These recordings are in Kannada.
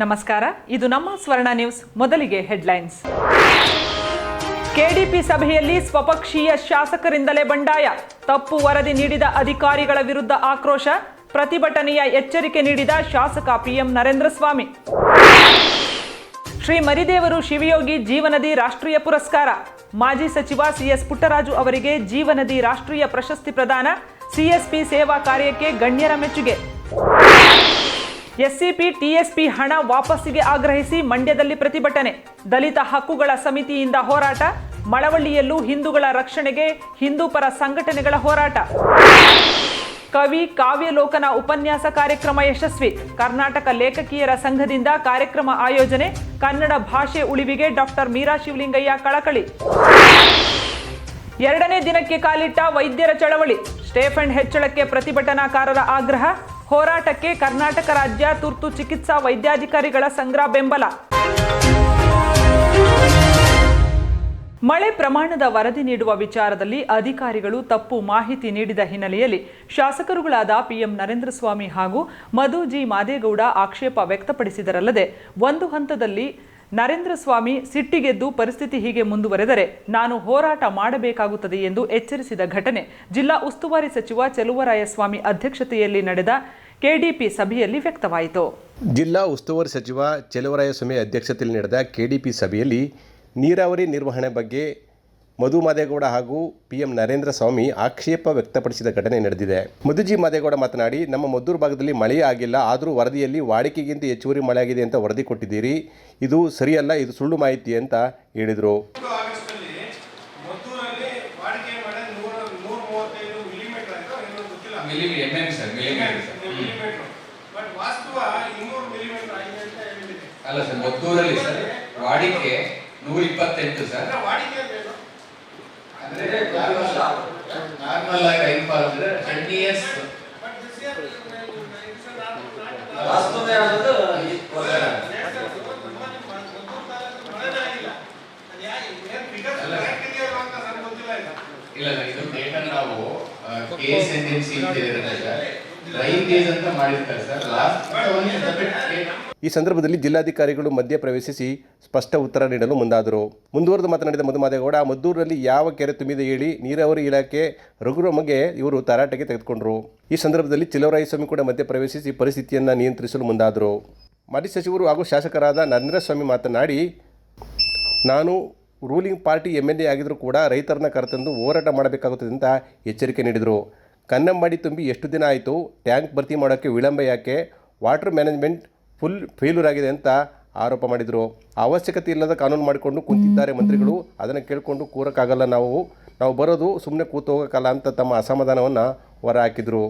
ನಮಸ್ಕಾರ, ಇದು ನಮ್ಮ ಸ್ವರ್ಣ ನ್ಯೂಸ್. ಮೊದಲಿಗೆ ಹೆಡ್ಲೈನ್ಸ್. ಕೆಡಿಪಿ ಸಭೆಯಲ್ಲಿ ಸ್ವಪಕ್ಷೀಯ ಶಾಸಕರಿಂದಲೇ ಬಂಡಾಯ, ತಪ್ಪು ವರದಿ ನೀಡಿದ ಅಧಿಕಾರಿಗಳ ವಿರುದ್ಧ ಆಕ್ರೋಶ, ಪ್ರತಿಭಟನೆಯ ಎಚ್ಚರಿಕೆ ನೀಡಿದ ಶಾಸಕ ಪಿಎಂ ನರೇಂದ್ರ ಸ್ವಾಮಿ. ಶ್ರೀ ಮರಿದೇವರು ಶಿವಯೋಗಿ ಜೀವನದಿ ರಾಷ್ಟ್ರೀಯ ಪುರಸ್ಕಾರ, ಮಾಜಿ ಸಚಿವ ಸಿಎಸ್ ಪುಟ್ಟರಾಜು ಅವರಿಗೆ ಜೀವನದಿ ರಾಷ್ಟ್ರೀಯ ಪ್ರಶಸ್ತಿ ಪ್ರದಾನ, ಸಿಎಸ್ಪಿ ಸೇವಾ ಕಾರ್ಯಕ್ಕೆ ಗಣ್ಯರ ಮೆಚ್ಚುಗೆ. ಎಸ್ಸಿಪಿ ಟಿಎಸ್ಪಿ ಹಣ ವಾಪಸ್ಸಿಗೆ ಆಗ್ರಹಿಸಿ ಮಂಡ್ಯದಲ್ಲಿ ಪ್ರತಿಭಟನೆ, ದಲಿತ ಹಕ್ಕುಗಳ ಸಮಿತಿಯಿಂದ ಹೋರಾಟ, ಮಳವಳ್ಳಿಯಲ್ಲೂ ಹಿಂದೂಗಳ ರಕ್ಷಣೆಗೆ ಹಿಂದೂ ಪರ ಸಂಘಟನೆಗಳ ಹೋರಾಟ. ಕವಿ ಕಾವ್ಯಲೋಕನ ಉಪನ್ಯಾಸ ಕಾರ್ಯಕ್ರಮ ಯಶಸ್ವಿ, ಕರ್ನಾಟಕ ಲೇಖಕಿಯರ ಸಂಘದಿಂದ ಕಾರ್ಯಕ್ರಮ ಆಯೋಜನೆ, ಕನ್ನಡ ಭಾಷೆ ಉಳಿವಿಗೆ ಡಾಕ್ಟರ್ ಮೀರಾ ಶಿವಲಿಂಗಯ್ಯ ಕಳಕಳಿ. ಎರಡನೇ ದಿನಕ್ಕೆ ಕಾಲಿಟ್ಟ ವೈದ್ಯರ ಚಳವಳಿ, ಸ್ಟೇಫಂಡ್ ಹೆಚ್ಚಳಕ್ಕೆ ಪ್ರತಿಭಟನಾಕಾರರ ಆಗ್ರಹ, ಹೋರಾಟಕ್ಕೆ ಕರ್ನಾಟಕ ರಾಜ್ಯ ತುರ್ತು ಚಿಕಿತ್ಸಾ ವೈದ್ಯಾಧಿಕಾರಿಗಳ ಸಂಘ ಬೆಂಬಲ. ಮಳೆ ಪ್ರಮಾಣದ ವರದಿ ನೀಡುವ ವಿಚಾರದಲ್ಲಿ ಅಧಿಕಾರಿಗಳು ತಪ್ಪು ಮಾಹಿತಿ ನೀಡಿದ ಹಿನ್ನೆಲೆಯಲ್ಲಿ ಶಾಸಕರುಗಳಾದ ಪಿಎಂ ನರೇಂದ್ರ ಸ್ವಾಮಿ ಹಾಗೂ ಮಧು ಜಿ ಮಾದೇಗೌಡ ಆಕ್ಷೇಪ ವ್ಯಕ್ತಪಡಿಸಿದರಲ್ಲದೆ, ಒಂದು ಹಂತದಲ್ಲಿ ನರೇಂದ್ರ ಸ್ವಾಮಿ ಸಿಟ್ಟಿಗೆದ್ದು ಪರಿಸ್ಥಿತಿ ಹೀಗೆ ಮುಂದುವರೆದರೆ ನಾನು ಹೋರಾಟ ಮಾಡಬೇಕಾಗುತ್ತದೆ ಎಂದು ಎಚ್ಚರಿಸಿದ ಘಟನೆ ಜಿಲ್ಲಾ ಉಸ್ತುವಾರಿ ಸಚಿವ ಚೆಲುವರಾಯಸ್ವಾಮಿ ಅಧ್ಯಕ್ಷತೆಯಲ್ಲಿ ನಡೆದ ಕೆಡಿಪಿ ಸಭೆಯಲ್ಲಿ ವ್ಯಕ್ತವಾಯಿತು. ಜಿಲ್ಲಾ ಉಸ್ತುವಾರಿ ಸಚಿವ ಚೆಲುವರಾಯಸ್ವಾಮಿ ಅಧ್ಯಕ್ಷತೆಯಲ್ಲಿ ನಡೆದ ಕೆಡಿಪಿ ಸಭೆಯಲ್ಲಿ ನೀರಾವರಿ ನಿರ್ವಹಣೆ ಬಗ್ಗೆ ಮಧು ಮಾದೇಗೌಡ ಹಾಗೂ ಪಿಎಂ ನರೇಂದ್ರ ಸ್ವಾಮಿ ಆಕ್ಷೇಪ ವ್ಯಕ್ತಪಡಿಸಿದ ಘಟನೆ ನಡೆದಿದೆ. ಮಧುಜಿ ಮಾದೇಗೌಡ ಮಾತನಾಡಿ, ನಮ್ಮ ಮದ್ದೂರು ಭಾಗದಲ್ಲಿ ಮಳೆಯೇ ಆಗಿಲ್ಲ, ಆದರೂ ವರದಿಯಲ್ಲಿ ವಾಡಿಕೆಗಿಂತ ಹೆಚ್ಚುವರಿ ಮಳೆಯಾಗಿದೆ ಅಂತ ವರದಿ ಕೊಟ್ಟಿದ್ದೀರಿ, ಇದು ಸರಿಯಲ್ಲ, ಇದು ಸುಳ್ಳು ಮಾಹಿತಿ ಅಂತ ಹೇಳಿದರು. ಅಲ್ಲ ಸರ್, ಮದ್ದೂರಲ್ಲಿ ಸರ್ ವಾಡಿಕೆ 128 ಸರ್. ಅಂದ್ರೆ ನಾರ್ಮಲ್ ಆಗಿ ರೈನ್ಫಾಲ್ ಅಂದ್ರೆ 10 years ವಾಸ್ತವ ಯಾವುದು ಇಲ್ಲ ಇದು ಡೇಟಾ ನಾವು ಕೇಸ್ ಎನ್ಎನ್ಸಿ ಅಂತ ಇರುತ್ತೆ ಸರ್, ರೈನ್ ಡೇಸ್ ಅಂತ ಮಾಡಿರ್ತಾರೆ ಸರ್. ಈ ಸಂದರ್ಭದಲ್ಲಿ ಜಿಲ್ಲಾಧಿಕಾರಿಗಳು ಮಧ್ಯ ಪ್ರವೇಶಿಸಿ ಸ್ಪಷ್ಟ ಉತ್ತರ ನೀಡಲು ಮುಂದಾದರು. ಮುಂದುವರೆದು ಮಾತನಾಡಿದ ಮಧು ಮಾದೇಗೌಡ, ಮದ್ದೂರಿನಲ್ಲಿ ಯಾವ ಕೆರೆ ತುಂಬಿದೆ ಹೇಳಿ ನೀರಾವರಿ ಇಲಾಖೆ ರಘುರಾಮಗೆ ಇವರು ತರಾಟೆಗೆ ತೆಗೆದುಕೊಂಡರು. ಈ ಸಂದರ್ಭದಲ್ಲಿ ಚೆಲುವರಾಯಸ್ವಾಮಿ ಕೂಡ ಮಧ್ಯ ಪ್ರವೇಶಿಸಿ ಪರಿಸ್ಥಿತಿಯನ್ನು ನಿಯಂತ್ರಿಸಲು ಮುಂದಾದರು. ಮಾಜಿ ಸಚಿವರು ಹಾಗೂ ಶಾಸಕರಾದ ನರೇಂದ್ರ ಸ್ವಾಮಿ ಮಾತನಾಡಿ, ನಾನು ರೂಲಿಂಗ್ ಪಾರ್ಟಿ MLA ಆಗಿದ್ದರೂ ಕೂಡ ರೈತರನ್ನ ಕರೆತಂದು ಹೋರಾಟ ಮಾಡಬೇಕಾಗುತ್ತದೆ ಅಂತ ಎಚ್ಚರಿಕೆ ನೀಡಿದರು. ಕನ್ನಂಬಾಡಿ ತುಂಬಿ ಎಷ್ಟು ದಿನ ಆಯಿತು, ಟ್ಯಾಂಕ್ ಭರ್ತಿ ಮಾಡೋಕ್ಕೆ ವಿಳಂಬ ಯಾಕೆ, ವಾಟರ್ ಮ್ಯಾನೇಜ್ಮೆಂಟ್ ಫುಲ್ ಫೇಲ್ಯೂರ್ ಆಗಿದೆ ಅಂತ ಆರೋಪ ಮಾಡಿದರು. ಅವಶ್ಯಕತೆ ಇಲ್ಲದ ಕಾನೂನು ಮಾಡಿಕೊಂಡು ಕುಂತಿದ್ದಾರೆ ಮಂತ್ರಿಗಳು, ಅದನ್ನು ಕೇಳಿಕೊಂಡು ಕೂರಕ್ಕಾಗಲ್ಲ, ನಾವು ಬರೋದು ಸುಮ್ಮನೆ ಕೂತು ಹೋಗೋಕ್ಕಲ್ಲ ಅಂತ ತಮ್ಮ ಅಸಮಾಧಾನವನ್ನು ಹೊರಹಾಕಿದರು.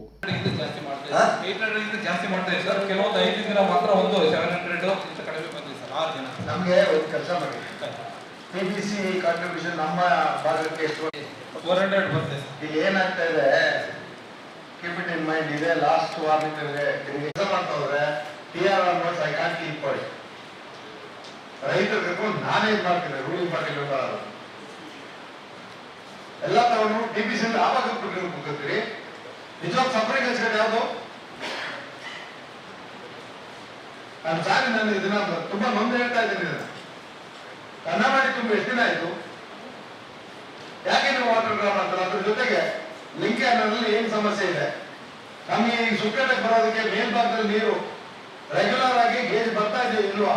PBC ಕಾಂಟ್ರಿಬ್ಯೂಷನ್ ನಮ್ಮ ಭಾಗಕ್ಕೆ 400 ಬರ್ತದೆ. ಇಲ್ಲಿ ಏನಾಗ್ತಾ ಇದೆ, ಕೀಪ್ ಇಟ್ ಇನ್ ಮೈಂಡ್, ಇದೆ ಲಾಸ್ಟ್ ವಾರ್ನಿಂಗ್ ಅಂತ ಹೋದ್ರೆ TR notes I can't keep it. ರೈತರು ಕರ್ಕೊಂಡು ನಾನೇ ಇದು ಮಾಡ್ತೀನಿ, ರೂಲಿಂಗ್ ಪಾರ್ಟಿ ಎಲ್ಲ ತಗೊಂಡು PBC ಆವಾಗ ಕೂತ್ಕೊತೀರಿ. ನಿಜವಾಗ ಸಪ್ರೇಟ್ ಕೆಲಸಗಳು ಯಾವುದು? ನಾನು ಸಾರಿ, ನಾನು ಇದನ್ನ ತುಂಬಾ ನೊಂದು ಹೇಳ್ತಾ ಇದ್ದೀನಿ. ಕನ್ನಂಬಾಡಿ ತುಂಬ ಎಷ್ಟು ದಿನ ಆಯ್ತು, ಯಾಕೆ ನೀವು ವಾಟರ್ ಡ್ರಾ ಮಾಡ್ತಾರೆ? ಅದ್ರ ಜೊತೆಗೆ ಲಿಂಕ್ ಅನ್ನೋದ್ರಲ್ಲಿ ಏನ್ ಸಮಸ್ಯೆ ಇದೆ? ನಮಗೆ ಈ ಸುಕ್ಕಟಕ್ಕೆ ಬರೋದಕ್ಕೆ ಮೇಲ್ಭಾಗದಲ್ಲಿ ನೀರು ರೆಗ್ಯುಲರ್ ಆಗಿ ಗೇಜ್ ಬರ್ತಾ ಇದೆ ಇಲ್ವಾ?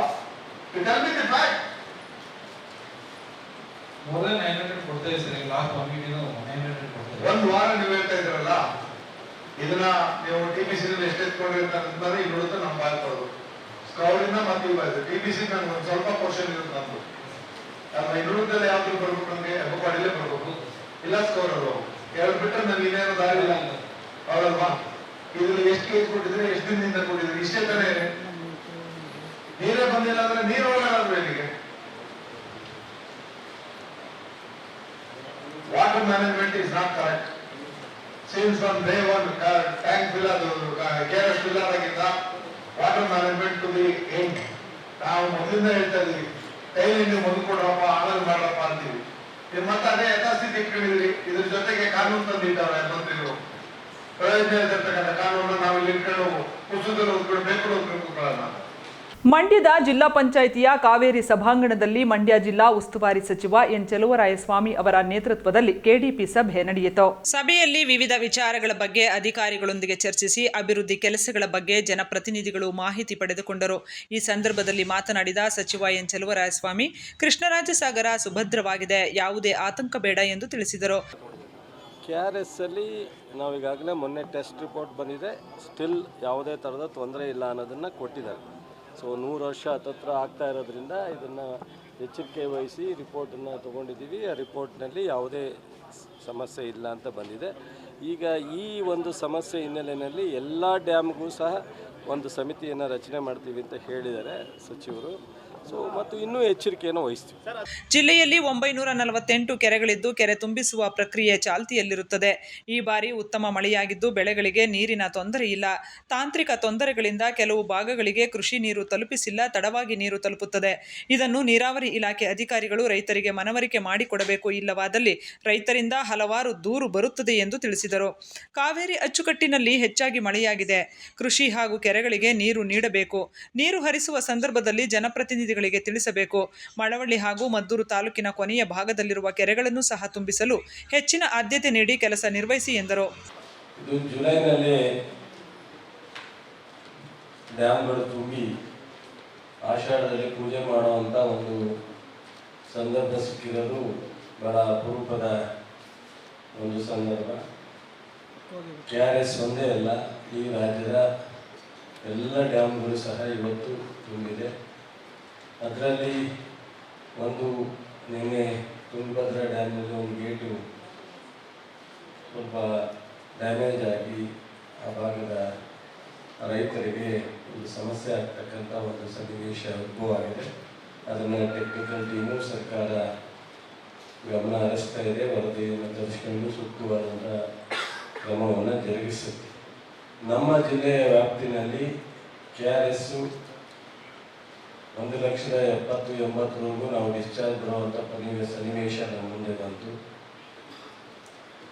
ಒಂದು ವಾರ ನೀವು ಹೇಳ್ತಾ ಇದ್ರಲ್ಲ, ಇದನ್ನ ನೀವು TBC ಎಷ್ಟು ಎತ್ಕೊಂಡಿರ್ತಾರೆ ಇಲ್ಲಿ ನೋಡುತ್ತೆ ನಮ್ಮ ಬಾಳ್ಕೊಡೋದು ಸ್ಕೌಡಿಂದ ಮತ್ತೆ ಇವಾಗ TBC ನನ್ಗೆ ಒಂದು ಸ್ವಲ್ಪ ಪೋರ್ಷನ್ ಇರುತ್ತೆ. ನಮ್ದು ನಮ್ಮ ಇನ್ನುಳಿದಲ್ಲಿ ಯಾವ್ದು ಬರ್ಬೇಕು, ನಮ್ಗೆ ಹೆಬ್ಬಪಾಡಿಲೇ ಬರ್ಬೇಕು, ಇಲ್ಲ ಸ್ಕೋರ್ ಅಲ್ವ ಎರಡು ಬಿಟ್ಟರೆ ನಮ್ಗೆ ಇನ್ನೇನು ದಾರಿ ಇಲ್ಲ ಅವರಲ್ವಾ? ಇದ್ರಲ್ಲಿ ಎಷ್ಟು ಕೇಸ್ ಕೊಟ್ಟಿದ್ರೆ, ಎಷ್ಟು ದಿನದಿಂದ ಕೊಟ್ಟಿದ್ರೆ, ಇಷ್ಟೇ ತಾನೇ. ನೀರೇ ಬಂದಿಲ್ಲ ಅಂದ್ರೆ ನೀರು ಹೋಗಲಾದ್ರು ಇಲ್ಲಿಗೆ. Water management is not correct. Since from day one tank filler, KRS filler ಆಗಿದ್ದ water management to be end. ನಾವು ಮೊದಲಿಂದ ಹೇಳ್ತಾ ಇದೀವಿ, ಕೈಲಿ ನೀವು ಮೊದಲು ಕೊಡ್ರಪ್ಪ, ಆಮೇಲೆ ಮಾಡ್ರಪ್ಪ ಅಂತೀವಿ. ನೀವು ಮತ್ತೆ ಅದೇ ಯಥಾಸ್ಥಿತಿ ಇಟ್ಕೊಂಡಿದ್ರಿ. ಇದ್ರ ಜೊತೆಗೆ ಕಾನೂನು ತಂದಿದ್ದಾರೆ ಮಂತ್ರಿಗಳು. ಪ್ರಯೋಜನ ಇರತಕ್ಕಂಥ ಕಾನೂನು ನಾವು ಇಲ್ಲಿ ಇಟ್ಕೊಂಡು ಪುಸ್ತಕದಲ್ಲಿ ಓದ್ಕೊಂಡು ಬೇಕು ಓದ್ಕೊಂಡು ಕೂತ್ಕೊಳ್ಳೋಣ. ಮಂಡ್ಯದ ಜಿಲ್ಲಾ ಪಂಚಾಯಿತಿಯ ಕಾವೇರಿ ಸಭಾಂಗಣದಲ್ಲಿ ಮಂಡ್ಯ ಜಿಲ್ಲಾ ಉಸ್ತುವಾರಿ ಸಚಿವ ಎನ್ ಚೆಲುವರಾಯಸ್ವಾಮಿ ಅವರ ನೇತೃತ್ವದಲ್ಲಿ ಕೆಡಿಪಿ ಸಭೆ ನಡೆಯಿತು. ಸಭೆಯಲ್ಲಿ ವಿವಿಧ ವಿಚಾರಗಳ ಬಗ್ಗೆ ಅಧಿಕಾರಿಗಳೊಂದಿಗೆ ಚರ್ಚಿಸಿ ಅಭಿವೃದ್ಧಿ ಕೆಲಸಗಳ ಬಗ್ಗೆ ಜನಪ್ರತಿನಿಧಿಗಳು ಮಾಹಿತಿ ಪಡೆದುಕೊಂಡರು. ಈ ಸಂದರ್ಭದಲ್ಲಿ ಮಾತನಾಡಿದ ಸಚಿವ ಎನ್ ಚೆಲುವರಾಯಸ್ವಾಮಿ, ಕೃಷ್ಣರಾಜಸಾಗರ ಸುಭದ್ರವಾಗಿದೆ, ಯಾವುದೇ ಆತಂಕ ಬೇಡ ಎಂದು ತಿಳಿಸಿದರು. KRS ಅಲ್ಲಿ ನಾವೀಗಾಗಲೇ ಮೊನ್ನೆ ಟೆಸ್ಟ್ ರಿಪೋರ್ಟ್ ಬಂದಿದೆ, ಸ್ಟಿಲ್ ಯಾವುದೇ ಥರದ ತೊಂದರೆ ಇಲ್ಲ ಅನ್ನೋದನ್ನು ಕೊಟ್ಟಿದ್ದಾರೆ. ಸೊ 100 ವರ್ಷ ಹತ್ತತ್ರ ಆಗ್ತಾ ಇರೋದ್ರಿಂದ ಇದನ್ನು ಎಚ್ಚರಿಕೆ ವಹಿಸಿ ರಿಪೋರ್ಟನ್ನು ತೊಗೊಂಡಿದ್ದೀವಿ. ಆ ರಿಪೋರ್ಟ್ನಲ್ಲಿ ಯಾವುದೇ ಸಮಸ್ಯೆ ಇಲ್ಲ ಅಂತ ಬಂದಿದೆ. ಈಗ ಈ ಒಂದು ಸಮಸ್ಯೆ ಹಿನ್ನೆಲೆಯಲ್ಲಿ ಎಲ್ಲ ಡ್ಯಾಮ್ಗೂ ಸಹ ಒಂದು ಸಮಿತಿಯನ್ನು ರಚನೆ ಮಾಡ್ತೀವಿ ಅಂತ ಹೇಳಿದ್ದಾರೆ ಸಚಿವರು. ಮತ್ತು ಇನ್ನೂ ಎಚ್ಚರಿಕೆಯನ್ನು ವಹಿಸ್ತೀವಿ. ಜಿಲ್ಲೆಯಲ್ಲಿ 948 ಕೆರೆಗಳಿದ್ದು ಕೆರೆ ತುಂಬಿಸುವ ಪ್ರಕ್ರಿಯೆ ಚಾಲ್ತಿಯಲ್ಲಿರುತ್ತದೆ. ಈ ಬಾರಿ ಉತ್ತಮ ಮಳೆಯಾಗಿದ್ದು ಬೆಳೆಗಳಿಗೆ ನೀರಿನ ತೊಂದರೆ ಇಲ್ಲ. ತಾಂತ್ರಿಕ ತೊಂದರೆಗಳಿಂದ ಕೆಲವು ಭಾಗಗಳಿಗೆ ಕೃಷಿ ನೀರು ತಲುಪಿಸಿಲ್ಲ, ತಡವಾಗಿ ನೀರು ತಲುಪುತ್ತದೆ. ಇದನ್ನು ನೀರಾವರಿ ಇಲಾಖೆ ಅಧಿಕಾರಿಗಳು ರೈತರಿಗೆ ಮನವರಿಕೆ ಮಾಡಿಕೊಡಬೇಕು, ಇಲ್ಲವಾದಲ್ಲಿ ರೈತರಿಂದ ಹಲವಾರು ದೂರು ಬರುತ್ತದೆ ಎಂದು ತಿಳಿಸಿದರು. ಕಾವೇರಿ ಅಚ್ಚುಕಟ್ಟಿನಲ್ಲಿ ಹೆಚ್ಚಾಗಿ ಮಳೆಯಾಗಿದೆ. ಕೃಷಿ ಹಾಗೂ ಕೆರೆಗಳಿಗೆ ನೀರು ನೀಡಬೇಕು. ನೀರು ಹರಿಸುವ ಸಂದರ್ಭದಲ್ಲಿ ಜನಪ್ರತಿನಿಧಿಗಳಿಗೆ ತಿಳಿಸಬೇಕು. ಮಳವಳ್ಳಿ ಹಾಗೂ ಮದ್ದೂರು ತಾಲೂಕಿನ ಕೊನೆಯ ಭಾಗದಲ್ಲಿರುವ ಕೆರೆಗಳನ್ನು ಸಹ ತುಂಬಿಸಲು ಹೆಚ್ಚಿನ ಆದ್ಯತೆ ನೀಡಿ ಕೆಲಸ ನಿರ್ವಹಿಸಿ ಎಂದರು. ಇದು ಜುಲೈನಲ್ಲಿ ಡ್ಯಾಮ್ಗಳು ತುಂಬಿ ಆಷಾಢದಲ್ಲಿ ಪೂಜೆ ಮಾಡುವಂಥ ಒಂದು ಸಂದರ್ಭ ಸಿಕ್ಕಿರೋದು ಬಹಳ ಅಪರೂಪದ ಒಂದು ಸಂದರ್ಭ. KRS ಒಂದೇ ಅಲ್ಲ, ಈ ರಾಜ್ಯದ ಎಲ್ಲ ಡ್ಯಾಮ್ಗಳು ಸಹ ಇವತ್ತು ತುಂಬಿದೆ. ಅದರಲ್ಲಿ ಒಂದು ನಿನ್ನೆ ತುಂಗಭದ್ರಾ ಡ್ಯಾಮ್ನಲ್ಲಿ ಒಂದು ಗೇಟು ಸ್ವಲ್ಪ ಡ್ಯಾಮೇಜ್ ಆಗಿ ಆ ಭಾಗದ ರೈತರಿಗೆ ಒಂದು ಸಮಸ್ಯೆ ಆಗ್ತಕ್ಕಂಥ ಒಂದು ಸನ್ನಿವೇಶ ಉದ್ಭವ ಆಗಿದೆ. ಅದನ್ನು ಟೆಕ್ನಿಕಲ್ ಟೀಮು ಸರ್ಕಾರ ಗಮನ ಹರಿಸ್ತಾ ಇದೆ. ವರದಿಯನ್ನು ತರಿಸ್ಕೊಂಡು ಸೂಕ್ತವಾದಂಥ ಕ್ರಮವನ್ನು ಜರುಗಿಸುತ್ತೆ. ನಮ್ಮ ಜಿಲ್ಲೆಯ ವ್ಯಾಪ್ತಿನಲ್ಲಿ KRS 1,70,80,000 ನಾವು ಡಿಸ್ಚಾರ್ಜ್ ಬರುವಂಥ ಸನ್ನಿವೇಶ ನಮ್ಮ ಮುಂದೆ ಬಂತು.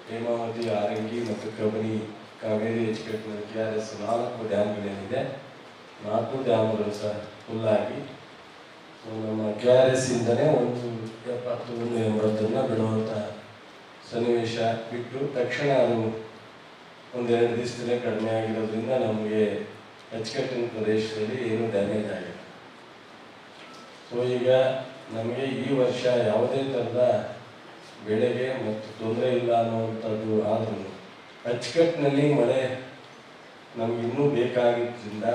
ಹೇಮಾವತಿ, ಆರಂಗಿ ಮತ್ತು ಕಬಿನಿ, ಕಾವೇರಿ ಅಚ್ಚುಕಟ್ಟಿನ KRS 4 ಡ್ಯಾಮ್ಗಳೇನಿದೆ, 4 ಡ್ಯಾಮ್ಗಳು ಸಹ ಫುಲ್ಲಾಗಿ ನಮ್ಮ KRS ಇಂದನೇ 1,70,80 ಬಿಡುವಂಥ ಸನ್ನಿವೇಶ ಬಿಟ್ಟು ತಕ್ಷಣ ಅದು 1-2 ದಿವಸದಲ್ಲೇ ಕಡಿಮೆ ಆಗಿರೋದ್ರಿಂದ ನಮಗೆ ಅಚ್ಚುಕಟ್ಟಿನ ಪ್ರದೇಶದಲ್ಲಿ ಏನೂ ಡ್ಯಾಮೇಜ್ ಆಗಿದೆ. ಸೊ ಈಗ ನಮಗೆ ಈ ವರ್ಷ ಯಾವುದೇ ಥರದ ಬೆಳೆಗೆ ಮತ್ತು ತೊಂದರೆ ಇಲ್ಲ ಅನ್ನುವಂಥದ್ದು ಆದರೂ ಅಚ್ಚುಕಟ್ಟಿನಲ್ಲಿ ಮಳೆ ನಮ್ಗೆ ಇನ್ನೂ ಬೇಕಾಗಿದ್ದರಿಂದ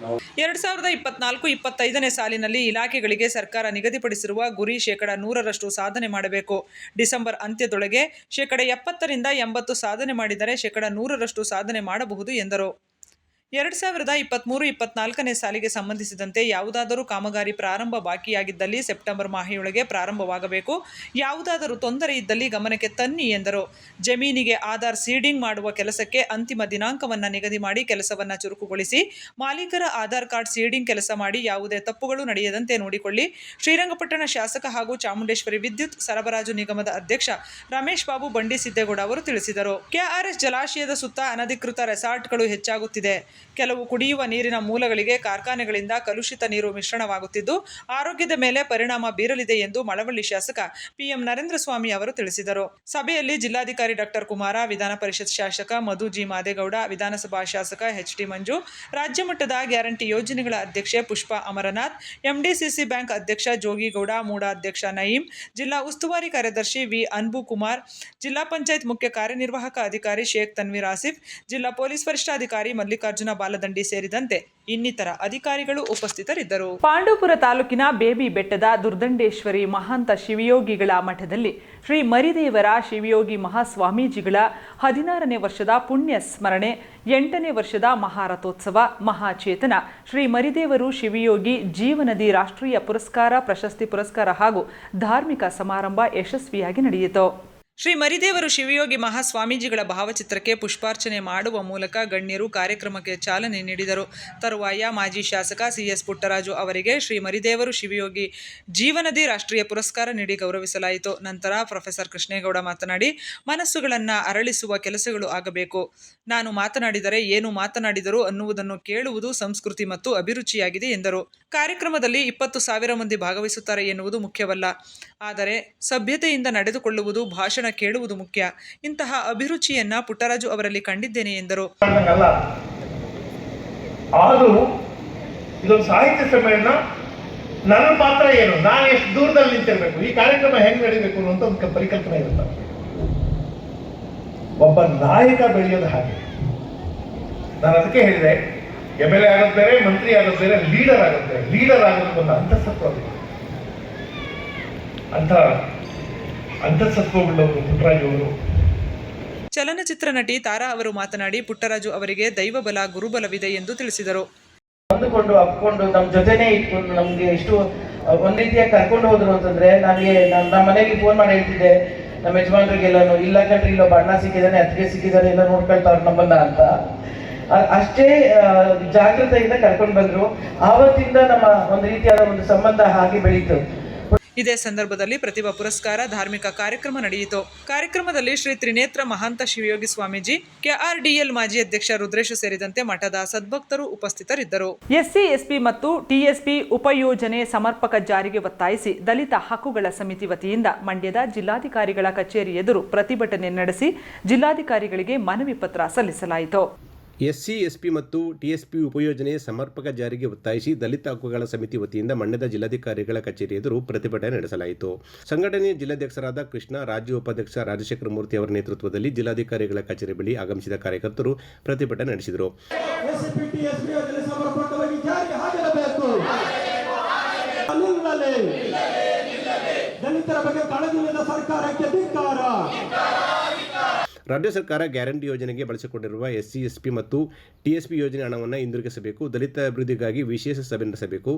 ನಾವು 2024-25ನೇ ಸಾಲಿನಲ್ಲಿ ಇಲಾಖೆಗಳಿಗೆ ಸರ್ಕಾರ ನಿಗದಿಪಡಿಸಿರುವ ಗುರಿ 100% ಸಾಧನೆ ಮಾಡಬೇಕು. ಡಿಸೆಂಬರ್ ಅಂತ್ಯದೊಳಗೆ 70% ಸಾಧನೆ ಮಾಡಿದರೆ 100% ಸಾಧನೆ ಮಾಡಬಹುದು ಎಂದರು. 2023-24ನೇ ಸಾಲಿಗೆ ಸಂಬಂಧಿಸಿದಂತೆ ಯಾವುದಾದರೂ ಕಾಮಗಾರಿ ಪ್ರಾರಂಭ ಬಾಕಿಯಾಗಿದ್ದಲ್ಲಿ ಸೆಪ್ಟೆಂಬರ್ ಮಾಹೆಯೊಳಗೆ ಪ್ರಾರಂಭವಾಗಬೇಕು. ಯಾವುದಾದರೂ ತೊಂದರೆ ಇದ್ದಲ್ಲಿ ಗಮನಕ್ಕೆ ತನ್ನಿ ಎಂದರು. ಜಮೀನಿಗೆ ಆಧಾರ್ ಸೀಡಿಂಗ್ ಮಾಡುವ ಕೆಲಸಕ್ಕೆ ಅಂತಿಮ ದಿನಾಂಕವನ್ನು ನಿಗದಿ ಮಾಡಿ ಕೆಲಸವನ್ನು ಚುರುಕುಗೊಳಿಸಿ ಮಾಲೀಕರ ಆಧಾರ್ ಕಾರ್ಡ್ ಸೀಡಿಂಗ್ ಕೆಲಸ ಮಾಡಿ ಯಾವುದೇ ತಪ್ಪುಗಳು ನಡೆಯದಂತೆ ನೋಡಿಕೊಳ್ಳಿ. ಶ್ರೀರಂಗಪಟ್ಟಣ ಶಾಸಕ ಹಾಗೂ ಚಾಮುಂಡೇಶ್ವರಿ ವಿದ್ಯುತ್ ಸರಬರಾಜು ನಿಗಮದ ಅಧ್ಯಕ್ಷ ರಮೇಶ್ ಬಾಬು ಬಂಡಿ ಸಿದ್ದೇಗೌಡ ಅವರು ತಿಳಿಸಿದರು. KRS ಜಲಾಶಯದ ಸುತ್ತ ಅನಧಿಕೃತ ರೆಸಾರ್ಟ್ಗಳು ಹೆಚ್ಚಾಗುತ್ತಿದೆ. ಕೆಲವು ಕುಡಿಯುವ ನೀರಿನ ಮೂಲಗಳಿಗೆ ಕಾರ್ಖಾನೆಗಳಿಂದ ಕಲುಷಿತ ನೀರು ಮಿಶ್ರಣವಾಗುತ್ತಿದ್ದು ಆರೋಗ್ಯದ ಮೇಲೆ ಪರಿಣಾಮ ಬೀರಲಿದೆ ಎಂದು ಮಳವಳ್ಳಿ ಶಾಸಕ PM ನರೇಂದ್ರಸ್ವಾಮಿ ಅವರು ತಿಳಿಸಿದರು. ಸಭೆಯಲ್ಲಿ ಜಿಲ್ಲಾಧಿಕಾರಿ ಡಾಕ್ಟರ್ ಕುಮಾರ, ವಿಧಾನ ಪರಿಷತ್ ಶಾಸಕ ಮಧು ಜಿ ಮಾದೇಗೌಡ, ವಿಧಾನಸಭಾ ಶಾಸಕ HT ಮಂಜು, ರಾಜ್ಯ ಮಟ್ಟದ ಗ್ಯಾರಂಟಿ ಯೋಜನೆಗಳ ಅಧ್ಯಕ್ಷೆ ಪುಷ್ಪಾ ಅಮರನಾಥ್, MDCC ಬ್ಯಾಂಕ್ ಅಧ್ಯಕ್ಷ ಜೋಗಿಗೌಡ, ಮೂಡಾ ಅಧ್ಯಕ್ಷ ನಯೀಂ, ಜಿಲ್ಲಾ ಉಸ್ತುವಾರಿ ಕಾರ್ಯದರ್ಶಿ ವಿ ಅನ್ಬು ಕುಮಾರ್, ಜಿಲ್ಲಾ ಪಂಚಾಯತ್ ಮುಖ್ಯ ಕಾರ್ಯನಿರ್ವಾಹಕ ಅಧಿಕಾರಿ ಶೇಖ್ ತನ್ವೀರ್ ಆಸಿಫ್, ಜಿಲ್ಲಾ ಪೊಲೀಸ್ ವರಿಷ್ಠಾಧಿಕಾರಿ ಮಲ್ಲಿಕಾರ್ಜುನ ಬಾಲದಂಡಿ ಸೇರಿದಂತೆ ಇನ್ನಿತರ ಅಧಿಕಾರಿಗಳು ಉಪಸ್ಥಿತರಿದ್ದರು. ಪಾಂಡವಪುರ ತಾಲೂಕಿನ ಬೇಬಿ ಬೆಟ್ಟದ ದುರ್ದಂಡೇಶ್ವರಿ ಮಹಾಂತ ಶಿವಯೋಗಿಗಳ ಮಠದಲ್ಲಿ ಶ್ರೀ ಮರಿದೇವರ ಶಿವಯೋಗಿ ಮಹಾಸ್ವಾಮೀಜಿಗಳ 16ನೇ ವರ್ಷದ ಪುಣ್ಯ ಸ್ಮರಣೆ, 8ನೇ ವರ್ಷದ ಮಹಾರಥೋತ್ಸವ, ಮಹಾಚೇತನ ಶ್ರೀ ಮರಿದೇವರು ಶಿವಯೋಗಿ ಜೀವನದಿ ರಾಷ್ಟ್ರೀಯ ಪುರಸ್ಕಾರ, ಪ್ರಶಸ್ತಿ ಪುರಸ್ಕಾರ ಹಾಗೂ ಧಾರ್ಮಿಕ ಸಮಾರಂಭ ಯಶಸ್ವಿಯಾಗಿ ನಡೆಯಿತು. ಶ್ರೀ ಮರಿದೇವರು ಶಿವಯೋಗಿ ಮಹಾಸ್ವಾಮೀಜಿಗಳ ಭಾವಚಿತ್ರಕ್ಕೆ ಪುಷ್ಪಾರ್ಚನೆ ಮಾಡುವ ಮೂಲಕ ಗಣ್ಯರು ಕಾರ್ಯಕ್ರಮಕ್ಕೆ ಚಾಲನೆ ನೀಡಿದರು. ತರುವಾಯ ಮಾಜಿ ಶಾಸಕ CS ಪುಟ್ಟರಾಜು ಅವರಿಗೆ ಶ್ರೀ ಮರಿದೇವರು ಶಿವಯೋಗಿ ಜೀವನದಿ ರಾಷ್ಟ್ರೀಯ ಪುರಸ್ಕಾರ ನೀಡಿ ಗೌರವಿಸಲಾಯಿತು. ನಂತರ ಪ್ರೊಫೆಸರ್ ಕೃಷ್ಣೇಗೌಡ ಮಾತನಾಡಿ, ಮನಸ್ಸುಗಳನ್ನು ಅರಳಿಸುವ ಕೆಲಸಗಳು ಆಗಬೇಕು. ನಾನು ಮಾತನಾಡಿದರೆ ಏನು ಮಾತನಾಡಿದರು ಅನ್ನುವುದನ್ನು ಕೇಳುವುದು ಸಂಸ್ಕೃತಿ ಮತ್ತು ಅಭಿರುಚಿಯಾಗಿದೆ ಎಂದರು. ಕಾರ್ಯಕ್ರಮದಲ್ಲಿ 20,000 ಮಂದಿ ಭಾಗವಹಿಸುತ್ತಾರೆ ಎನ್ನುವುದು ಮುಖ್ಯವಲ್ಲ, ಆದರೆ ಸಭ್ಯತೆಯಿಂದ ನಡೆದುಕೊಳ್ಳುವುದು, ಭಾಷಣ ಕೇಳುವುದು ಮುಖ್ಯ. ಇಂತಹ ಅಭಿರುಚಿಯನ್ನ ಪುಟ್ಟರಾಜು ಅವರಲ್ಲಿ ಕಂಡಿದ್ದೇನೆ ಎಂದರು. ಆದರೂ ಇದೊಂದು ಸಾಹಿತ್ಯ ಸಮ್ಮೇಳನ, ನನ್ನ ಪಾತ್ರ ಏನು, ನಾನು ಎಷ್ಟು ದೂರದಲ್ಲಿ ನಿಂತಿರ್ಬೇಕು, ಈ ಕಾರ್ಯಕ್ರಮ ಹೆಂಗ್ ನಡೀಬೇಕು ಅನ್ನುವಂಥ ಒಂದು ಪರಿಕಲ್ಪನೆ ಇರುತ್ತೆ. ಒಬ್ಬ ನಾಯಕ ಬೆಳೆಯೋದು ಹಾಗೆ. ನಾನು ಅದಕ್ಕೆ ಹೇಳಿದೆ, MLA ಆಗೋದು ಬೇರೆ, ಮಂತ್ರಿ ಆಗೋದು ಬೇರೆ, ಲೀಡರ್ ಆಗೋದು ಬೇರೆ. ಲೀಡರ್ ಆಗೋದಕ್ಕೊಂದು ಅಂತಃಸತ್ವ ಬೇಕು. ಅಂತಃಸತ್ವವುಳ್ಳವರು ಪುಟ್ಟರಾಜು ಅವರು. ಚಲನಚಿತ್ರ ನಟಿ ತಾರಾ ಅವರು ಮಾತನಾಡಿ, ಪುಟ್ಟರಾಜು ಅವರಿಗೆ ದೈವಬಲ, ಗುರುಬಲವಿದೆ ಎಂದು ತಿಳಿಸಿದರು. ಹೊಂದಿಕೊಂಡು ಅಪ್ಕೊಂಡು ನಮ್ಮ ಜೊತೆನೇ ಇಟ್ಕೊಂಡು ನಮ್ಗೆ ಎಷ್ಟು ಒಂದ್ ರೀತಿಯಾಗಿ ಕರ್ಕೊಂಡು ಹೋದ್ರು ಅಂತಂದ್ರೆ, ನಮ್ಮ ಮನೆಗೆ ಫೋನ್ ಮಾಡಿ ಹೇಳ್ತಿದ್ದೆ ನಮ್ಮ ಯಜಮಾನ್ರಿಗೆಲ್ಲಾನು, ಇಲ್ಲ ಕಣ್ರಿ ಇಲ್ಲೊಬ್ಬ ಅಣ್ಣ ಸಿಕ್ಕಿದ್ದಾನೆ, ಅತ್ತಿಗೆ ಸಿಕ್ಕಿದ್ದಾನೆ, ಎಲ್ಲ ನೋಡ್ಕೊಳ್ತಾವ್ರು ನಮ್ಮನ್ನ ಅಂತ ಅಷ್ಟೇ ಜಾಗೃತೆಯಿಂದ ಕರ್ಕೊಂಡು ಬಂದ್ರು. ಆವತ್ತಿಂದ ನಮ್ಮ ಒಂದು ರೀತಿಯಾದ ಒಂದು ಸಂಬಂಧ ಹಾಗೆ ಬೆಳೀತು. ಇದೇ ಸಂದರ್ಭದಲ್ಲಿ ಪ್ರತಿಭಾ ಪುರಸ್ಕಾರ, ಧಾರ್ಮಿಕ ಕಾರ್ಯಕ್ರಮ ನಡೆಯಿತು. ಕಾರ್ಯಕ್ರಮದಲ್ಲಿ ಶ್ರೀ ತ್ರಿನೇತ್ರ ಮಹಾಂತ ಶಿವಯೋಗಿ ಸ್ವಾಮೀಜಿ, KRDL ಮಾಜಿ ಅಧ್ಯಕ್ಷ ರುದ್ರೇಶ್ ಸೇರಿದಂತೆ ಮಠದ ಸದ್ಭಕ್ತರು ಉಪಸ್ಥಿತರಿದ್ದರು. SC, SP ಮತ್ತು TSP ಉಪಯೋಜನೆ ಸಮರ್ಪಕ ಜಾರಿಗೆ ಒತ್ತಾಯಿಸಿ ದಲಿತ ಹಕ್ಕುಗಳ ಸಮಿತಿ ವತಿಯಿಂದ ಮಂಡ್ಯದ ಜಿಲ್ಲಾಧಿಕಾರಿಗಳ ಕಚೇರಿ ಎದುರು ಪ್ರತಿಭಟನೆ ನಡೆಸಿ ಜಿಲ್ಲಾಧಿಕಾರಿಗಳಿಗೆ ಮನವಿ ಪತ್ರ ಸಲ್ಲಿಸಲಾಯಿತು. SC, SP ಮತ್ತು TSP ಉಪಯೋಜನೆ ಸಮರ್ಪಕ ಜಾರಿಗೆ ಒತ್ತಾಯಿಸಿ ದಲಿತ ಹಕ್ಕುಗಳ ಸಮಿತಿ ವತಿಯಿಂದ ಮಂಡ್ಯದ ಜಿಲ್ಲಾಧಿಕಾರಿಗಳ ಕಚೇರಿ ಎದುರು ಪ್ರತಿಭಟನೆ ನಡೆಸಲಾಯಿತು. ಸಂಘಟನೆಯ ಜಿಲ್ಲಾಧ್ಯಕ್ಷರಾದ ಕೃಷ್ಣ, ರಾಜ್ಯ ಉಪಾಧ್ಯಕ್ಷ ರಾಜಶೇಖರ ಮೂರ್ತಿ ಅವರ ನೇತೃತ್ವದಲ್ಲಿ ಜಿಲ್ಲಾಧಿಕಾರಿಗಳ ಕಚೇರಿ ಬಳಿ ಆಗಮಿಸಿದ ಕಾರ್ಯಕರ್ತರು ಪ್ರತಿಭಟನೆ ನಡೆಸಿದರು. ದಲಿತರ ಬಗ್ಗೆ ಕಾಳಜಿಯಿಲ್ಲದ ಸರ್ಕಾರಕ್ಕೆ ಧಿಕ್ಕಾರ. ರಾಜ್ಯ ಸರ್ಕಾರ ಗ್ಯಾರಂಟಿ ಯೋಜನೆಗೆ ಬಳಸಿಕೊಂಡಿರುವ SC, SP ಮತ್ತು TSP ಯೋಜನೆ ಹಣವನ್ನು ಹಿಂದಿರುಗಿಸಬೇಕು. ದಲಿತ ಅಭಿವೃದ್ಧಿಗಾಗಿ ವಿಶೇಷ ಸಭೆ ನಡೆಸಬೇಕು.